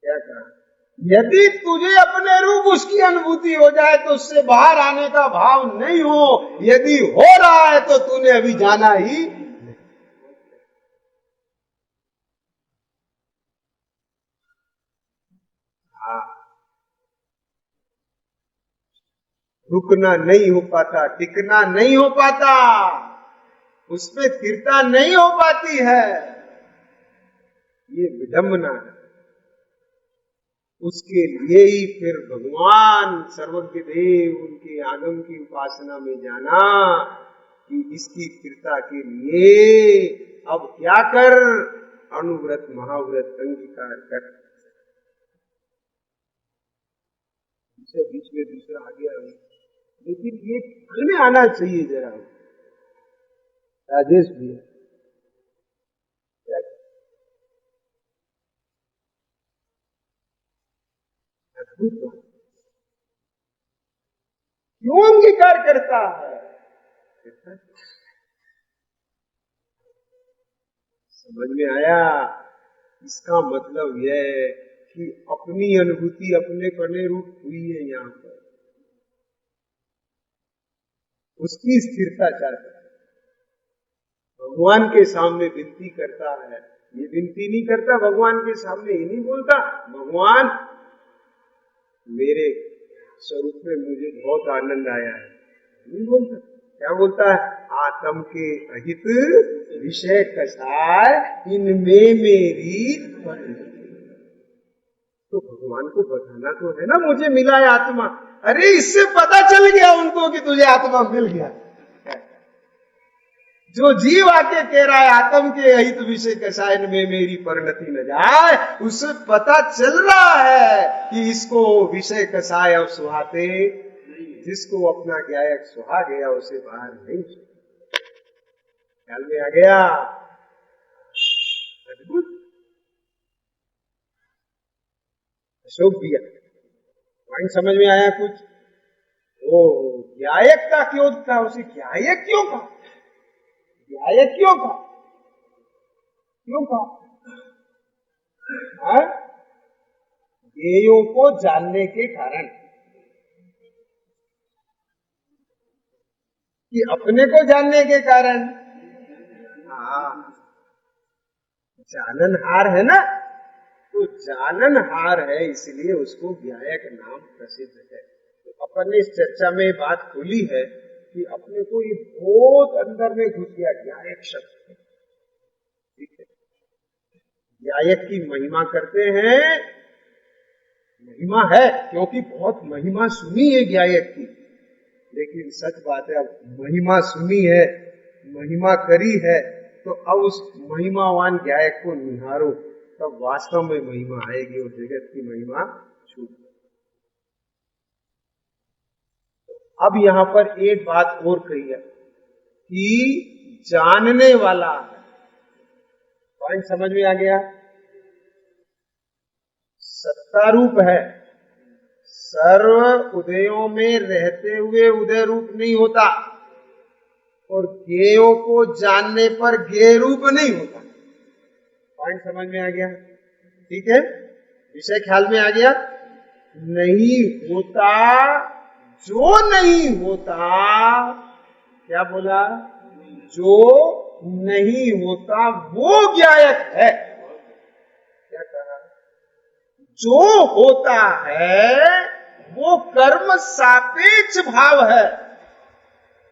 Speaker 1: क्या कहा? यदि तुझे अपने रूप उसकी अनुभूति हो जाए तो उससे बाहर आने का भाव नहीं हो, यदि हो रहा है तो तूने अभी जाना ही। हाँ, रुकना नहीं हो पाता, टिकना नहीं हो पाता, उसमें स्थिरता नहीं हो पाती है, ये विडंबना है। उसके लिए ही फिर भगवान सर्वज्ञ देव उनके आगम की उपासना में जाना कि इसकी स्थिरता के लिए अब क्या कर? अनुव्रत महाव्रत अंगीकार कर। बीच में दूसरा आ गया, लेकिन ये ख्याल में आना चाहिए जरा राजेश भैया, क्यों अंगीकार करता है? समझ में आया? इसका मतलब यह है कि अपनी अनुभूति अपने पने रूप हुई है, यहां पर उसकी स्थिरता चाहता है, भगवान के सामने विनती करता है। ये विनती नहीं करता भगवान के सामने, ये नहीं बोलता भगवान मेरे स्वरूप में मुझे बहुत आनंद आया है, नहीं बोलता। क्या बोलता है? आत्म के अहित विषय कसाय इनमें मेरी। तो भगवान को बताना तो है ना मुझे मिला है आत्मा। अरे इससे पता चल गया उनको कि तुझे आत्मा मिल गया। जो जीव आके कह रहा है आत्म के अहित विषय कसायन में मेरी परिणति न जाए, उससे पता चल रहा है कि इसको विषय कसाय और सुहाते, जिसको अपना ज्ञायक सुहा गया उसे बाहर नहीं। ख्याल में आ गया? अद्भुत। अशोक भैया पॉइंट समझ में आया कुछ? ओ ज्ञायक का क्यों था, उसे ज्ञायक क्यों कहा? ज्ञायक क्यों कहा? क्यों कहा? ज्ञेयों को जानने के कारण, कि अपने को जानने के कारण। हाँ, जाननहार है ना, तो जाननहार है इसलिए उसको ज्ञायक नाम प्रसिद्ध है। तो अपन ने इस चर्चा में बात खोली है कि अपने को ये बहुत अंदर में घुस गया ज्ञायक शब्द। ठीक है, ज्ञायक की महिमा करते हैं, महिमा है क्योंकि बहुत महिमा सुनी है ज्ञायक की, लेकिन सच बात है अब महिमा सुनी है, महिमा करी है, तो अब उस महिमावान ज्ञायक को निहारो, तब वास्तव में महिमा आएगी और जगत की महिमा छूट। अब यहां पर एक बात और कही है कि जानने वाला है। पॉइंट समझ में आ गया? सत्ता रूप है, सर्व उदयों में रहते हुए उदय रूप नहीं होता, और ज्ञेयों को जानने पर ज्ञेय रूप नहीं होता। पॉइंट समझ में आ गया? ठीक है, विषय ख्याल में आ गया? नहीं होता, जो नहीं होता, क्या बोला? जो नहीं होता वो ज्ञायक है। क्या कहा? जो होता है वो कर्म सापेक्ष भाव है,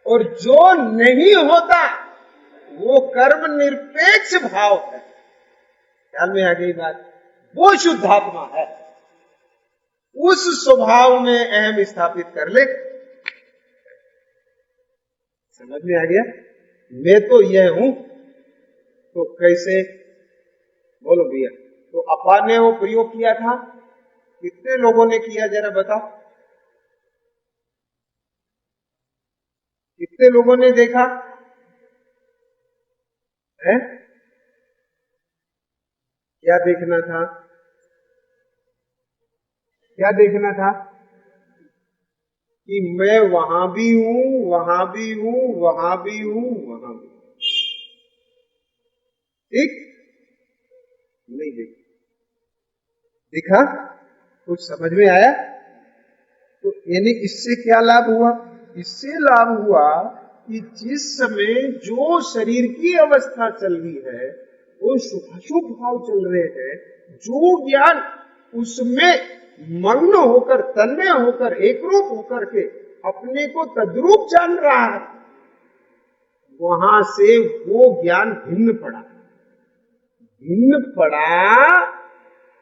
Speaker 1: और जो नहीं होता वो कर्म निरपेक्ष भाव है। ख्याल में आ गई बात? वो शुद्धात्मा है, उस स्वभाव में अहम स्थापित कर ले। समझ में आ गया? मैं तो यह हूं, तो कैसे? बोलो भैया। तो अपा ने वो प्रयोग किया था, कितने लोगों ने किया जरा बताओ? कितने लोगों ने देखा? है? क्या देखना था? क्या देखना था? कि मैं वहां भी हूं, वहां भी हूं, वहां भी हूं, वहां भी हूं। ठीक? नहीं दिखा? कुछ समझ में आया? तो यानी इससे क्या लाभ हुआ? इससे लाभ हुआ कि जिस समय जो शरीर की अवस्था चल रही है, वो शुभाशुभ भाव चल रहे हैं, जो ज्ञान उसमें मग्न होकर, तन्मय होकर, एकरूप होकर के अपने को तद्रूप जान रहा है, वहां से वो ज्ञान भिन्न पड़ा।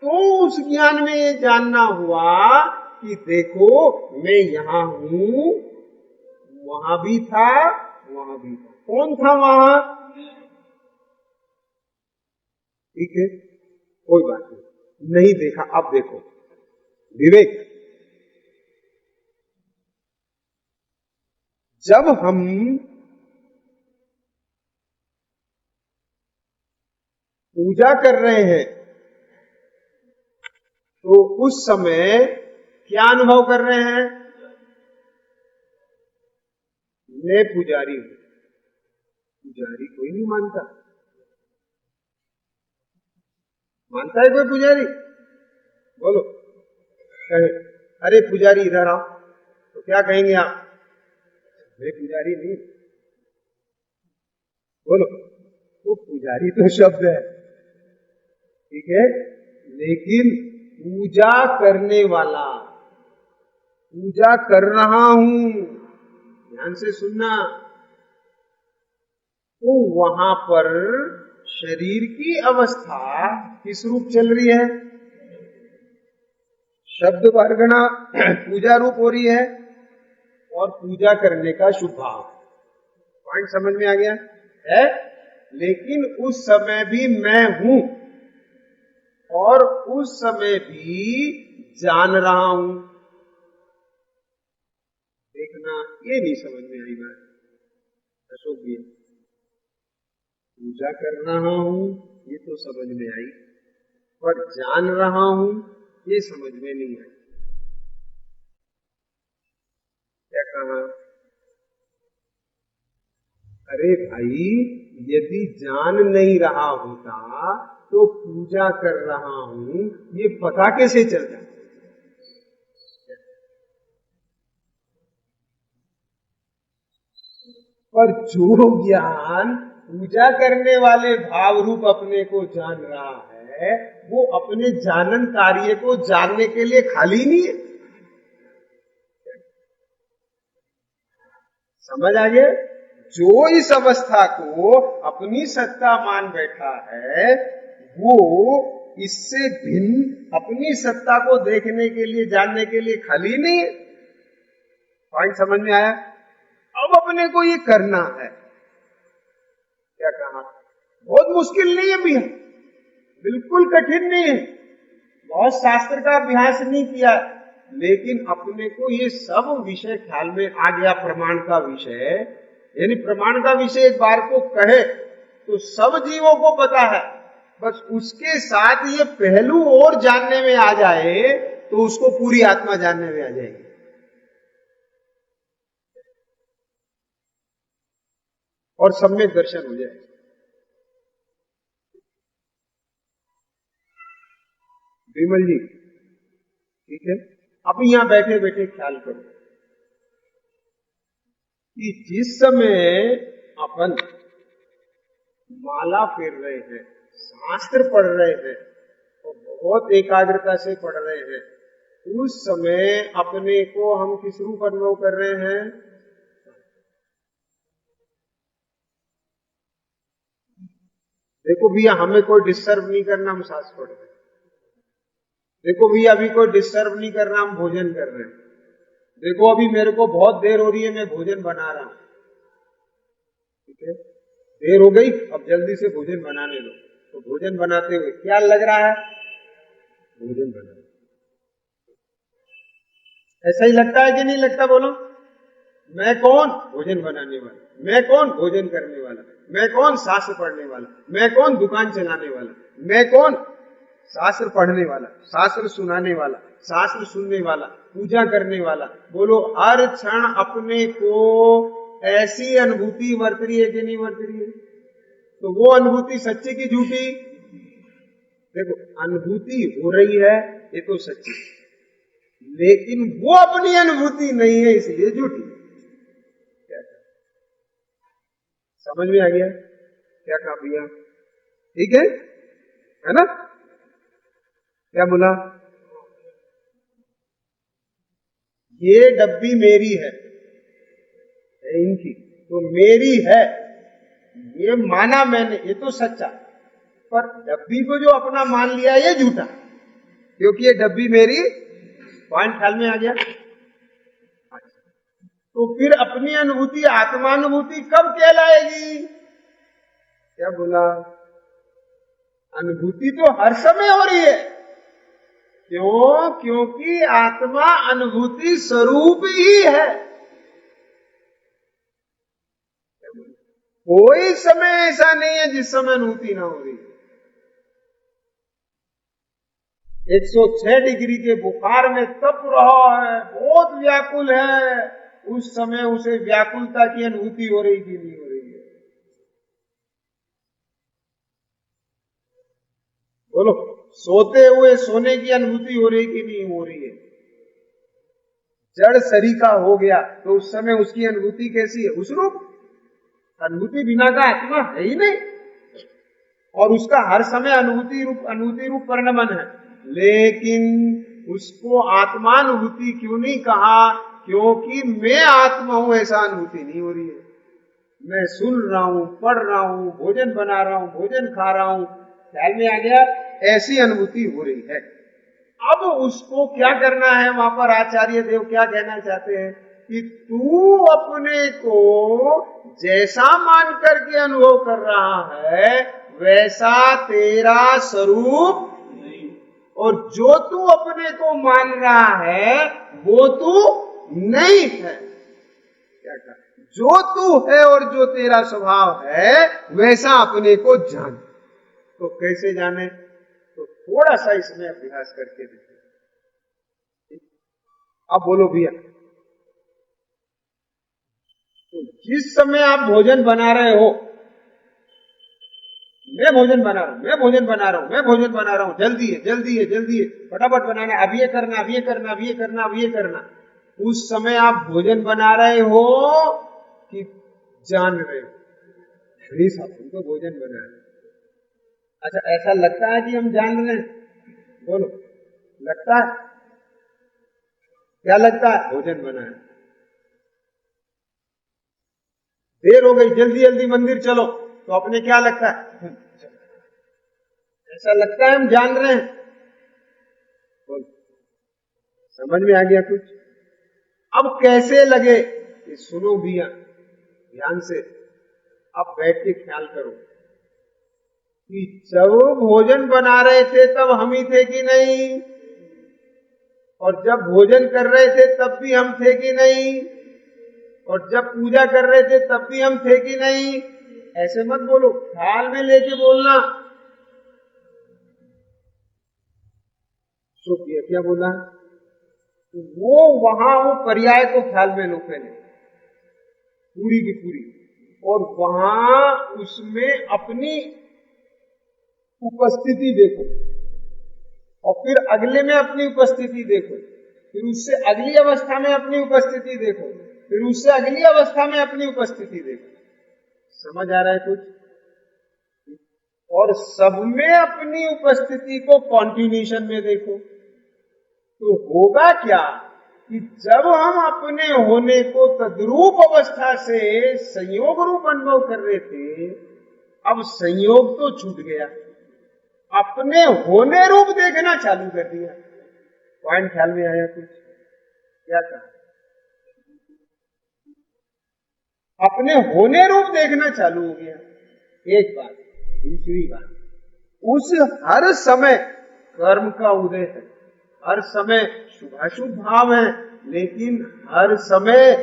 Speaker 1: तो उस ज्ञान में ये जानना हुआ कि देखो मैं यहां हूं, वहां भी था, वहां भी था। कौन था वहां? ठीक है, कोई बात नहीं देखा, अब देखो विवेक। जब हम पूजा कर रहे हैं तो उस समय क्या अनुभव कर रहे हैं? मैं पुजारी हूं। पुजारी कोई नहीं मानता है कोई पुजारी? बोलो, कहे अरे पुजारी इधर आओ, तो क्या कहेंगे आप? मैं पुजारी नहीं। बोलो, तो पुजारी तो शब्द है, ठीक है, लेकिन पूजा करने वाला, पूजा कर रहा हूं, ध्यान से सुनना। तो वहां पर शरीर की अवस्था किस रूप चल रही है? शब्द वर्गणा पूजा रूप हो रही है, और पूजा करने का शुभ भाव। पॉइंट समझ में आ गया है? लेकिन उस समय भी मैं हूं, और उस समय भी जान रहा हूं। देखना, ये नहीं समझ में आई बात। अशोक भी पूजा कर रहा हूं, ये तो समझ में आई, पर जान रहा हूं ये समझ में नहीं आई। क्या कहा? अरे भाई, यदि जान नहीं रहा होता तो पूजा कर रहा हूं ये पता कैसे चलता? पर जो ज्ञान पूजा करने वाले भाव रूप अपने को जान रहा है, वो अपने जानन कार्य को जानने के लिए खाली नहीं है। समझ आ गया? जो इस अवस्था को अपनी सत्ता मान बैठा है, वो इससे भिन्न अपनी सत्ता को देखने के लिए, जानने के लिए खाली नहीं है। पॉइंट समझ में आया? अब अपने को ये करना है। क्या कहा? बहुत मुश्किल नहीं है भैया, बिल्कुल कठिन नहीं है, बहुत शास्त्र का अभ्यास नहीं किया, लेकिन अपने को ये सब विषय ख्याल में आ गया। प्रमाण का विषय, यानी प्रमाण का विषय एक बार को कहे तो सब जीवों को पता है, बस उसके साथ ये पहलू और जानने में आ जाए तो उसको पूरी आत्मा जानने में आ जाएगी। और सम्यक दर्शन हो जाए। विमल जी, ठीक है, अब यहां बैठे बैठे ख्याल करो कि जिस समय अपन माला फेर रहे हैं, शास्त्र पढ़ रहे हैं, और बहुत एकाग्रता से पढ़ रहे हैं, उस समय अपने को हम किस रूप अनुभव कर रहे हैं? देखो भैया, हमें कोई डिस्टर्ब नहीं करना, हम शास्त्र पढ़ रहे हैं। देखो भैया, अभी कोई डिस्टर्ब नहीं कर रहा, हम भोजन कर रहे हैं। देखो अभी मेरे को बहुत देर हो रही है, मैं भोजन बना रहा हूं, ठीक है, देर हो गई, अब जल्दी से भोजन बनाने दो। तो भोजन बनाते हुए क्या लग रहा है? भोजन बना। ऐसा ही लगता है कि नहीं लगता? बोलो। मैं कौन? भोजन बनाने वाला। मैं कौन? भोजन करने वाला। मैं कौन? शास्त्र पढ़ने वाला। मैं कौन? दुकान चलाने वाला। मैं कौन? शास्त्र पढ़ने वाला, शास्त्र सुनाने वाला, शास्त्र सुनने वाला, पूजा करने वाला। बोलो, हर क्षण अपने को ऐसी अनुभूति वर्त रही है कि नहीं वर्त रही है? तो वो अनुभूति सच्ची की झूठी? देखो, अनुभूति हो रही है ये तो सच्ची, लेकिन वो अपनी अनुभूति नहीं है इसलिए झूठी। क्या समझ में आ गया? क्या कहा भैया? ठीक है ना? क्या बोला? ये डब्बी मेरी है, इनकी तो मेरी है, ये माना मैंने, ये तो सच्चा। पर डब्बी को जो अपना मान लिया ये झूठा, क्योंकि ये डब्बी मेरी। पॉइंट ख्याल में आ गया? तो फिर अपनी अनुभूति आत्मानुभूति कब कहलाएगी? क्या बोला? अनुभूति तो हर समय हो रही है। क्यों? क्योंकि आत्मा अनुभूति स्वरूप ही है। कोई समय ऐसा नहीं है जिस समय अनुभूति ना हो रही है। 106 डिग्री के बुखार में तप रहा है, बहुत व्याकुल है, उस समय उसे व्याकुलता की अनुभूति हो रही कि नहीं हो रही है? बोलो, सोते हुए सोने की अनुभूति हो रही कि नहीं हो रही है? जड़ सरीखा हो गया तो उस समय उसकी अनुभूति कैसी है? उस रूप अनुभूति बिना का आत्मा है ही नहीं, और उसका हर समय अनुभूति रूप परिणमन है। लेकिन उसको आत्मानुभूति क्यों नहीं कहा? क्योंकि मैं आत्मा हूं ऐसा अनुभूति नहीं हो रही है। मैं सुन रहा हूं, पढ़ रहा हूं, भोजन बना रहा हूं, भोजन खा रहा हूं, ख्याल में आ गया? ऐसी अनुभूति हो रही है। अब उसको क्या करना है? वहां पर आचार्य देव क्या कहना चाहते हैं कि तू अपने को जैसा मान करके अनुभव कर रहा है वैसा तेरा स्वरूप नहीं, और जो तू अपने को मान रहा है वो तू नहीं है। क्या कहा? जो तू है और जो तेरा स्वभाव है वैसा अपने को जान। तो कैसे जाने? तो थोड़ा सा इसमें अभ्यास करके देखो। अब बोलो भैया, तो जिस समय आप भोजन बना रहे हो, मैं भोजन बना रहा हूं, मैं भोजन बना रहा हूं, मैं भोजन बना रहा हूं, जल्दी है, जल्दी है, जल्दी है, फटाफट बनाना, अब ये करना, अब ये करना, अब ये करना, अब ये करना। उस समय आप भोजन बना रहे हो कि जान रहे हो? नहीं साहब, हम तो भोजन बना रहे। अच्छा, ऐसा लगता है कि हम जान रहे हैं? बोलो, लगता है? क्या लगता है? भोजन बना है। देर हो गई, जल्दी जल्दी मंदिर चलो, तो अपने क्या लगता है? ऐसा लगता है हम जान रहे हैं? बोलो, समझ में आ गया कुछ? अब कैसे लगे? सुनो भैया ध्यान से, अब बैठ के ख्याल करो कि जब भोजन बना रहे थे तब हम ही थे कि नहीं? और जब भोजन कर रहे थे तब भी हम थे कि नहीं? और जब पूजा कर रहे थे तब भी हम थे कि नहीं? ऐसे मत बोलो, ख्याल में लेके बोलना। सोचिए क्या बोला? वो वहां वो पर्याय को ख्याल में लो पहले, पूरी की पूरी, और वहां उसमें अपनी उपस्थिति देखो, और फिर अगले में अपनी उपस्थिति देखो, फिर उससे अगली अवस्था में अपनी उपस्थिति देखो, फिर उससे अगली अवस्था में अपनी उपस्थिति देखो। समझ आ रहा है कुछ? और सब में अपनी उपस्थिति को कॉन्टिन्यूशन में देखो, तो होगा क्या कि जब हम अपने होने को तद्रूप अवस्था से संयोग रूप अनुभव कर रहे थे, अब संयोग तो छूट गया, अपने होने रूप देखना चालू कर दिया। पॉइंट ख्याल में आया कुछ? क्या कहा? अपने होने रूप देखना चालू हो गया। एक बात। दूसरी बात, उस हर समय कर्म का उदय है, हर समय शुभाशुभ भाव है, लेकिन हर समय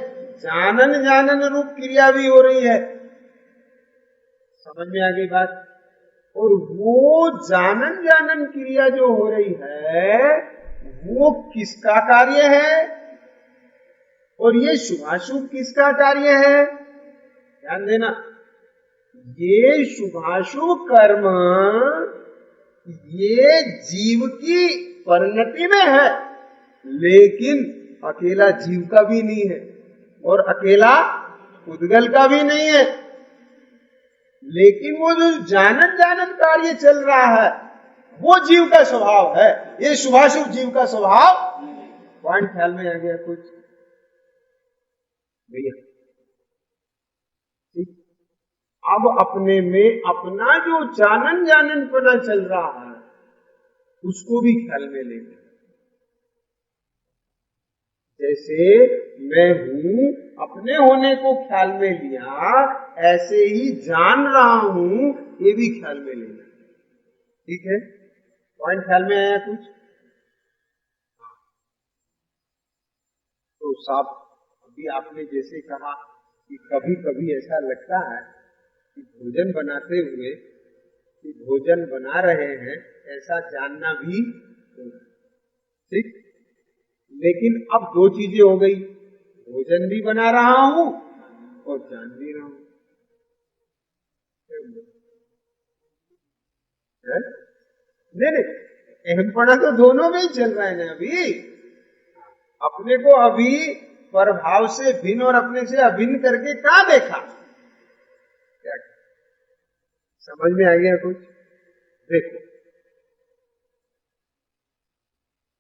Speaker 1: जानन जानन रूप क्रिया भी हो रही है। समझ में आ गई बात? और वो जानन जानन क्रिया जो हो रही है वो किसका कार्य है और ये शुभाशुभ किसका कार्य है? ध्यान देना, ये शुभाशुभ कर्म ये जीव की परिणति में है, लेकिन अकेला जीव का भी नहीं है और अकेला उद्गल का भी नहीं है। लेकिन वो जो जानन जानन कार्य चल रहा है वो जीव का स्वभाव है, ये शुभाशुभ जीव का स्वभाव। पॉइंट ख्याल में आ गया कुछ भैया? अब अपने में अपना जो जानन जानन पना चल रहा है उसको भी ख्याल में लेंगे। जैसे मैं हूं, अपने होने को ख्याल में लिया, ऐसे ही जान रहा हूं ये भी ख्याल में लेना। ठीक है? पॉइंट ख्याल में आया कुछ? तो साहब अभी आपने जैसे कहा कि कभी कभी ऐसा लगता है कि भोजन बनाते हुए कि भोजन बना रहे हैं ऐसा जानना भी ठीक, लेकिन अब दो चीजें हो गई, भोजन भी बना रहा हूं और जान भी रहा हूं। नहीं, अहमपना तो दोनों में ही चल रहा है ना। अभी अपने को अभी प्रभाव से भिन्न और अपने से अभिन्न करके कहां देखा? क्या समझ में आ गया कुछ? देखो,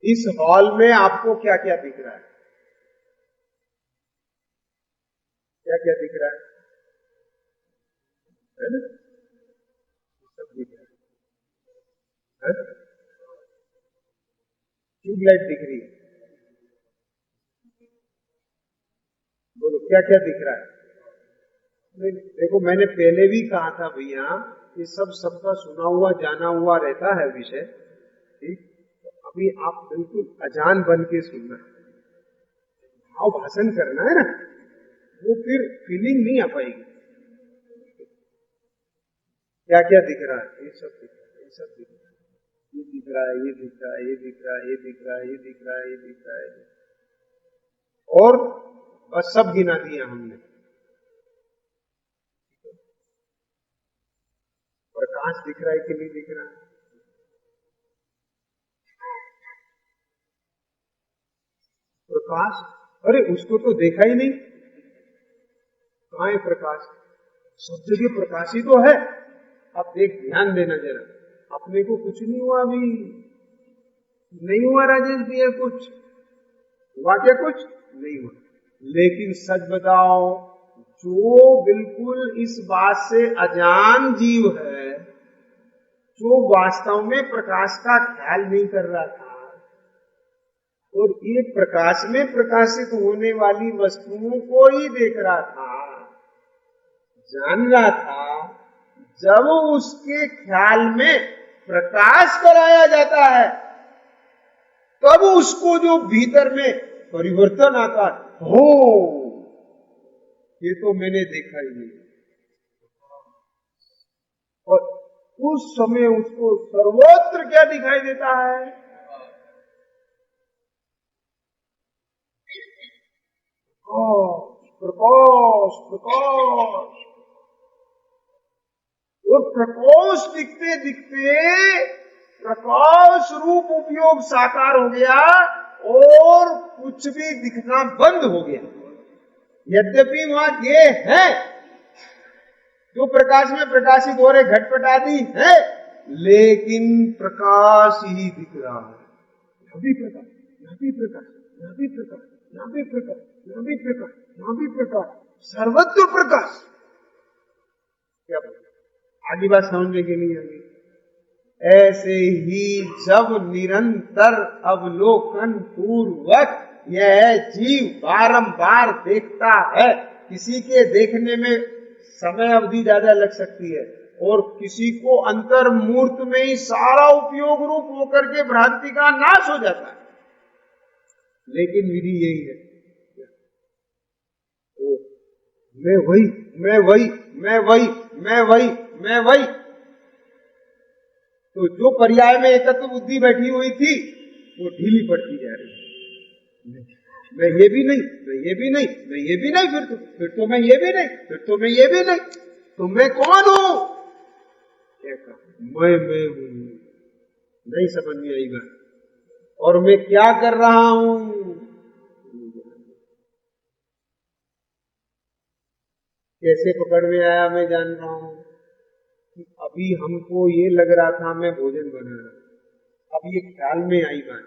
Speaker 1: इस हॉल में आपको क्या क्या दिख रहा है? क्या क्या दिख रहा है ना? सब दिख रहा है। ट्यूबलाइट दिख रही है, बोलो क्या क्या दिख रहा है? देखो, मैंने पहले भी कहा था भैया, ये सब सबका सुना हुआ जाना हुआ रहता है विषय। ठीक, तो अभी आप बिल्कुल अजान बन के सुनना, भाव भाषण करना है ना, वो फिर फीलिंग नहीं आ पाएगी। क्या क्या दिख रहा है? ये सब दिख रहा है, ये सब दिख रहा है, ये दिख रहा है, ये दिख रहा है, ये दिख रहा है, ये दिख रहा है, ये दिख रहा है, ये दिख रहा है, और बस सब गिना दिया हमने। प्रकाश दिख रहा है कि नहीं दिख रहा है? प्रकाश, अरे उसको तो देखा ही नहीं, कहां है प्रकाश? सब जगह प्रकाश ही तो है। अब देख, ध्यान देना जरा, अपने को कुछ नहीं हुआ, अभी नहीं हुआ राजेश भैया, कुछ हुआ क्या? कुछ नहीं हुआ। लेकिन सच बताओ, जो बिल्कुल इस बात से अजान जीव है, जो वास्तव में प्रकाश का ख्याल नहीं कर रहा था और ये प्रकाश में प्रकाशित होने वाली वस्तुओं को ही देख रहा था, जान रहा था, जब उसके ख्याल में प्रकाश कराया जाता है तब उसको जो भीतर में परिवर्तन आता है, हो ये तो मैंने देखा ही नहीं, और उस समय उसको सर्वत्र क्या दिखाई देता है? प्रकाश, प्रकाश। और प्रकाश दिखते दिखते प्रकाश रूप उपयोग साकार हो गया और कुछ भी दिखना बंद हो गया। यद्यपि वहां ये है जो प्रकाश में प्रकाशित हो रहे घटपट आदि है, लेकिन प्रकाश ही दिख रहा है। यहाँ भी प्रकाश, यहाँ भी प्रकाश, यहाँ भी प्रकाश, यहाँ भी प्रकाश, यहाँ भी प्रकाश, यहाँ भी प्रकाश, सर्वत्र प्रकाश। क्या आगे बात समझने के लिए आगे, ऐसे ही जब निरंतर अवलोकन पूर्वक यह जीव बारंबार देखता है, किसी के देखने में समय अवधि ज्यादा लग सकती है और किसी को अंतर्मूर्त में ही सारा उपयोग रूप होकर के भ्रांति का नाश हो जाता है, लेकिन विधि यही है। मैं वही, मैं वही, मैं वही, मैं वही, मैं वही। तो जो पर्याय में एकत्व बुद्धि बैठी हुई थी वो ढीली पड़ती जा रही है। मैं ये भी नहीं, मैं ये भी नहीं, मैं ये भी नहीं, फिर तो मैं ये भी नहीं, फिर तो मैं ये भी नहीं, तो मैं कौन हूं? क्या कहा? मैं हूं। नहीं समझ में आई बात। और मैं क्या कर रहा हूं? कैसे पकड़ में आया? मैं जान रहा हूं कि अभी हमको ये लग रहा था मैं भोजन बना रहा, अब ये ख्याल में आई बात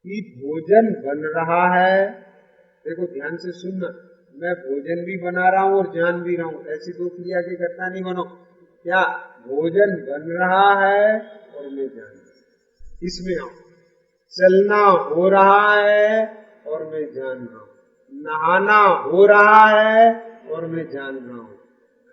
Speaker 1: कि भोजन बन रहा है। देखो ध्यान से सुनना, मैं भोजन भी बना रहा हूं और जान भी रहा हूं, ऐसी दो क्रिया के कर्ता नहीं बनो। क्या भोजन बन रहा है और मैं जान रहा हूं, इसमें आओ। चलना हो रहा है और मैं जान रहा हूं, नहाना हो रहा है और मैं जान रहा हूं,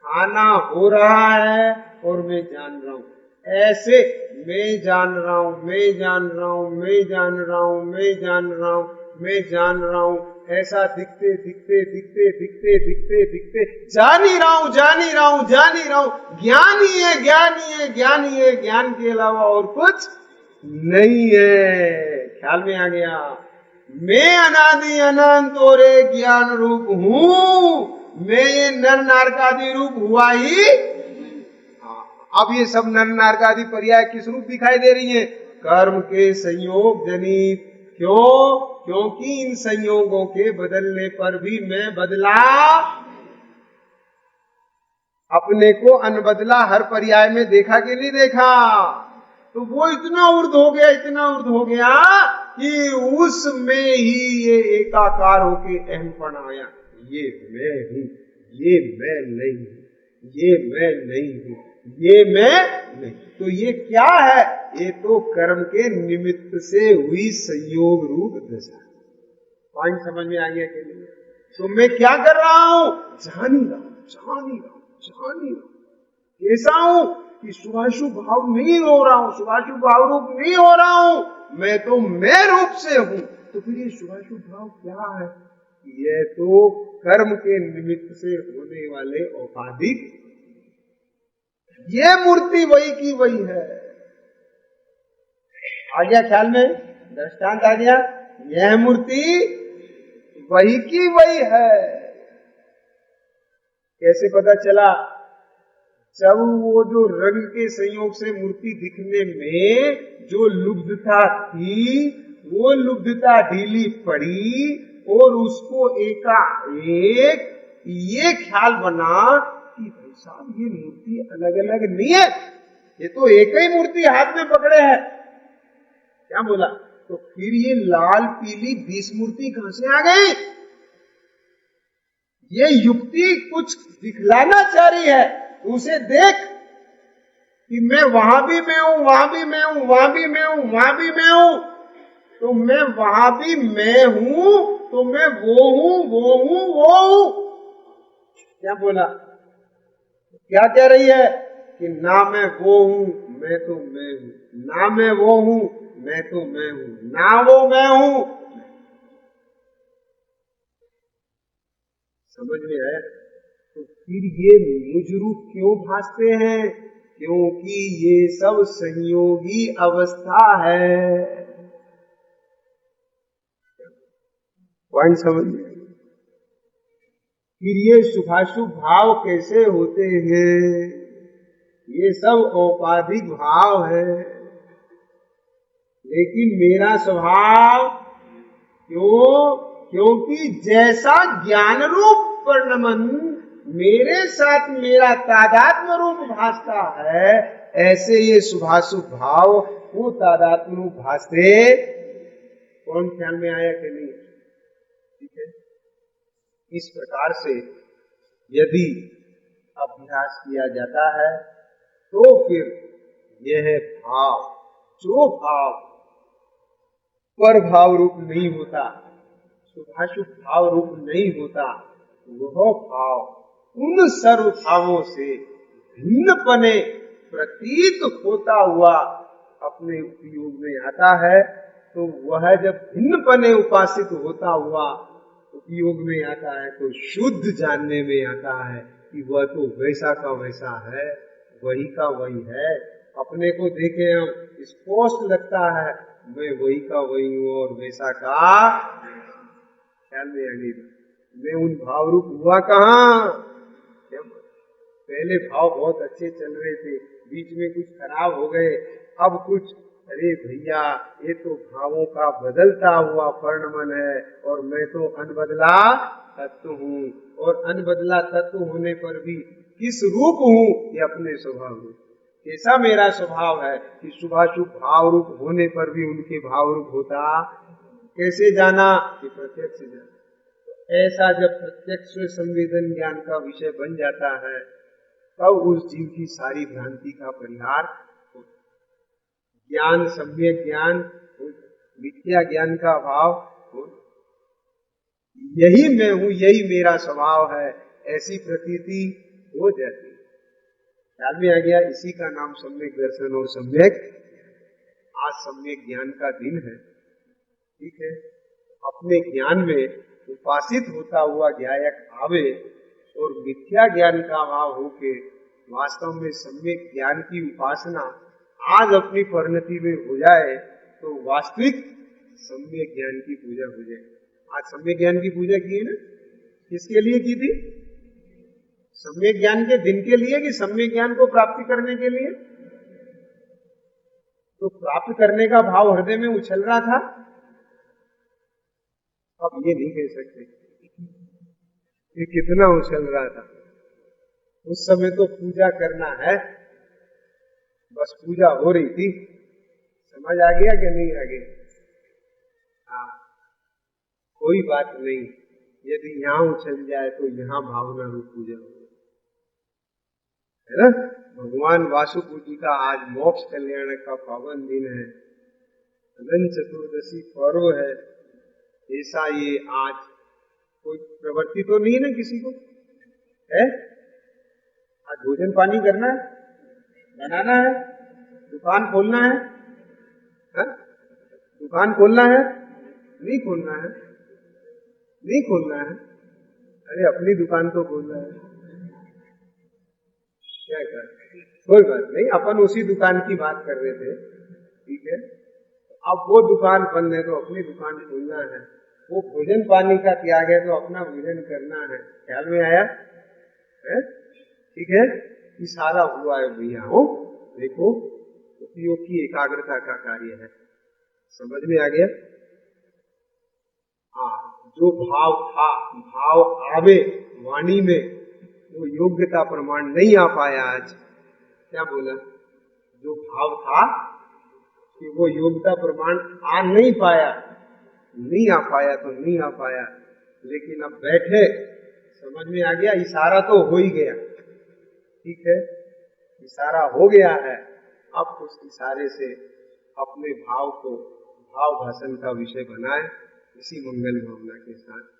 Speaker 1: खाना हो रहा है और मैं जान रहा हूं। ऐसे मैं जान रहा हूं, मैं जान रहा हूं, मैं जान रहा हूं, मैं जान रहा हूं, मैं जान रहा हूं, ऐसा दिखते दिखते दिखते दिखते दिखते दिखते जान ही रहा हूं, जान ही रहा हूं, जान ही रहा हूं। ज्ञान ही है, ज्ञान ही है, ज्ञान ही है, ज्ञान के अलावा और कुछ नहीं है। ख्याल में आ गया? मैं अनादि अनंत और एक ज्ञान रूप हूं। मैं ये नर नारकादि रूप हुआ ही। अब ये सब नर नारकादि पर्याय किस रूप दिखाई दे रही है? कर्म के संयोग जनित। क्यों? क्योंकि इन संयोगों के बदलने पर भी मैं बदला, अपने को अनबदला हर पर्याय में देखा कि नहीं देखा? तो वो इतना ऊर्ध हो गया, इतना ऊर्ध हो गया कि उसमें ही ये एकाकार होके अहमपन आया। ये मैं हूं, ये मैं नहीं हूं, ये मैं नहीं हूं, ये मैं नहीं। तो ये क्या है? ये तो कर्म के निमित्त से हुई संयोग रूप दशा। पॉइंट समझ में आ गया कि नहीं? तो मैं क्या कर रहा हूं? जान ही रहा हूं, जान ही रहा हूं, जान ही रहा हूं। कैसा हूं कि शुभाशुभ भाव नहीं हो रहा हूं, शुभाशुभ भाव रूप नहीं हो रहा हूं, मैं तो मैं रूप से हूं। तो फिर ये शुभाशुभ भाव क्या है? ये तो कर्म के निमित्त से होने वाले औपाधिक, ये मूर्ति वही की वही है। आ गया ख्याल में? दृष्टांत आ गया? यह मूर्ति वही की वही है। कैसे पता चला? जब वो जो रंग के संयोग से मूर्ति दिखने में जो लुब्धता थी, वो लुब्धता ढीली पड़ी और उसको एकाएक ये ख्याल बना कि भाई साहब ये मूर्ति अलग अलग नहीं है, ये तो एक ही मूर्ति हाथ में पकड़े है। क्या बोला? तो फिर ये लाल पीली 20 मूर्ति कहां से आ गई? ये युक्ति कुछ दिखलाना चाह रही है। उसे देख कि मैं वहां भी मैं हूं, वहां भी मैं हूं, वहां भी मैं हूं, वहां भी मैं हूं। तो मैं वहां भी मैं हूं, तो मैं वो हूं, वो हूं, वो हूं। क्या बोला? क्या कह रही है? कि ना मैं वो हूं, मैं तो मैं हूं, ना मैं वो हूं, मैं तो मैं हूं, ना वो मैं हूं। समझ में आया? तो फिर ये मुझ रूप क्यों भासते हैं? क्योंकि ये सब संयोगी अवस्था है। पॉइंट समझ में? फिर ये शुभाशुभ भाव कैसे होते हैं? ये सब औपाधिक भाव है। लेकिन मेरा स्वभाव क्यों? क्योंकि जैसा ज्ञान रूप वर्णमन मेरे साथ मेरा तादात्म्य रूप भासता है, ऐसे ये शुभाशुभ भाव वो तादात्म्य रूप भासते। कौन ख्याल में आया कि नहीं? ठीक है। इस प्रकार से यदि अभ्यास किया जाता है तो फिर यह भाव, जो भाव पर भाव रूप नहीं होता, शुभाशुभ भाव रूप नहीं होता, वह भाव उन सर्व भावों से भिन्न पने प्रतीत होता हुआ अपने उपयोग में आता है। तो वह जब भिन्न पने उपासित होता हुआ उपयोग में आता है तो शुद्ध जानने में आता है कि वह तो वैसा का वैसा है, वही का वही है। अपने को देखे हम स्पष्ट लगता है मैं वही का वही हूँ और वैसा का ख्याल में आगे मैं उन भाव रूप हुआ कहाँ। पहले भाव बहुत अच्छे चल रहे थे, बीच में कुछ खराब हो गए, अब कुछ अरे भैया ये तो भावों का बदलता हुआ परिणमन है और मैं तो अनबदला तत्व हूँ। और अनबदला तत्व होने पर भी किस रूप हूँ ये अपने स्वभाव रूप। कैसा मेरा स्वभाव है कि शुभाशुभ भाव रूप होने पर भी उनके भाव रूप होता। कैसे जाना कि प्रत्यक्ष जाना। तो ऐसा जब प्रत्यक्ष संवेदन ज्ञान का विषय बन जाता है तब उस जीव की सारी भ्रांति का परिहार हो। ज्ञान सम्यक ज्ञान, मिथ्या ज्ञान का अभाव हो। यही मैं हूँ, यही मेरा स्वभाव है, ऐसी प्रतीति हो जाती है। ख्याल में आ गया। इसी का नाम सम्यक दर्शन और सम्यक। आज सम्यक ज्ञान का दिन है, ठीक है। अपने ज्ञान में उपासित होता हुआ ज्ञायक आवे और मिथ्या ज्ञान का अभाव होके वास्तव में सम्यक ज्ञान की उपासना आज अपनी परिणति में हो जाए तो वास्तविक सम्यक ज्ञान की पूजा हो जाए। आज सम्यक ज्ञान की पूजा की है ना, किसके लिए की थी? सम्यक ज्ञान के दिन के लिए कि सम्यक ज्ञान को प्राप्ति करने के लिए? तो प्राप्त करने का भाव हृदय में उछल रहा था। अब ये नहीं कह सकते कि कितना उछल रहा था। उस समय तो पूजा करना है, बस पूजा हो रही थी। समझ आ गया कि नहीं आ गया? हाँ, कोई बात नहीं। यदि यहाँ उछल जाए तो यहाँ भावना रूप पूजा हो, है ना। भगवान वासुदेव जी का आज मोक्ष कल्याण का पावन दिन है, अनंत चतुर्दशी पर्व है। ऐसा ये आज कोई प्रवृत्ति तो नहीं है ना किसी को, है? आज भोजन पानी करना है, बनाना है, दुकान खोलना है, हा? दुकान खोलना है, नहीं खोलना है, नहीं खोलना है। अरे अपनी दुकान तो खोलना है, क्या कर? कोई बात नहीं, अपन उसी दुकान की बात कर रहे थे, ठीक है। अब वो दुकान बंद है तो अपनी दुकान खोलना है। वो भोजन पानी का त्याग है तो अपना भोजन करना है। ख्याल में आया है? ठीक है। इशारा हुआ है भैया, हो देखो उपयोग की एकाग्रता का कार्य है। समझ में आ गया? हाँ, जो भाव था, भाव आवे वाणी में, वो योग्यता प्रमाण नहीं आ पाया। आज क्या बोला? जो भाव था कि वो योग्यता प्रमाण आ नहीं पाया, नहीं आ पाया तो नहीं आ पाया। लेकिन अब बैठे, समझ में आ गया। इशारा तो हो ही गया, ठीक है। इशारा हो गया है। अब उस इशारे से अपने भाव को भाव भाषण का विषय बनाए। इसी मंगल भावना के साथ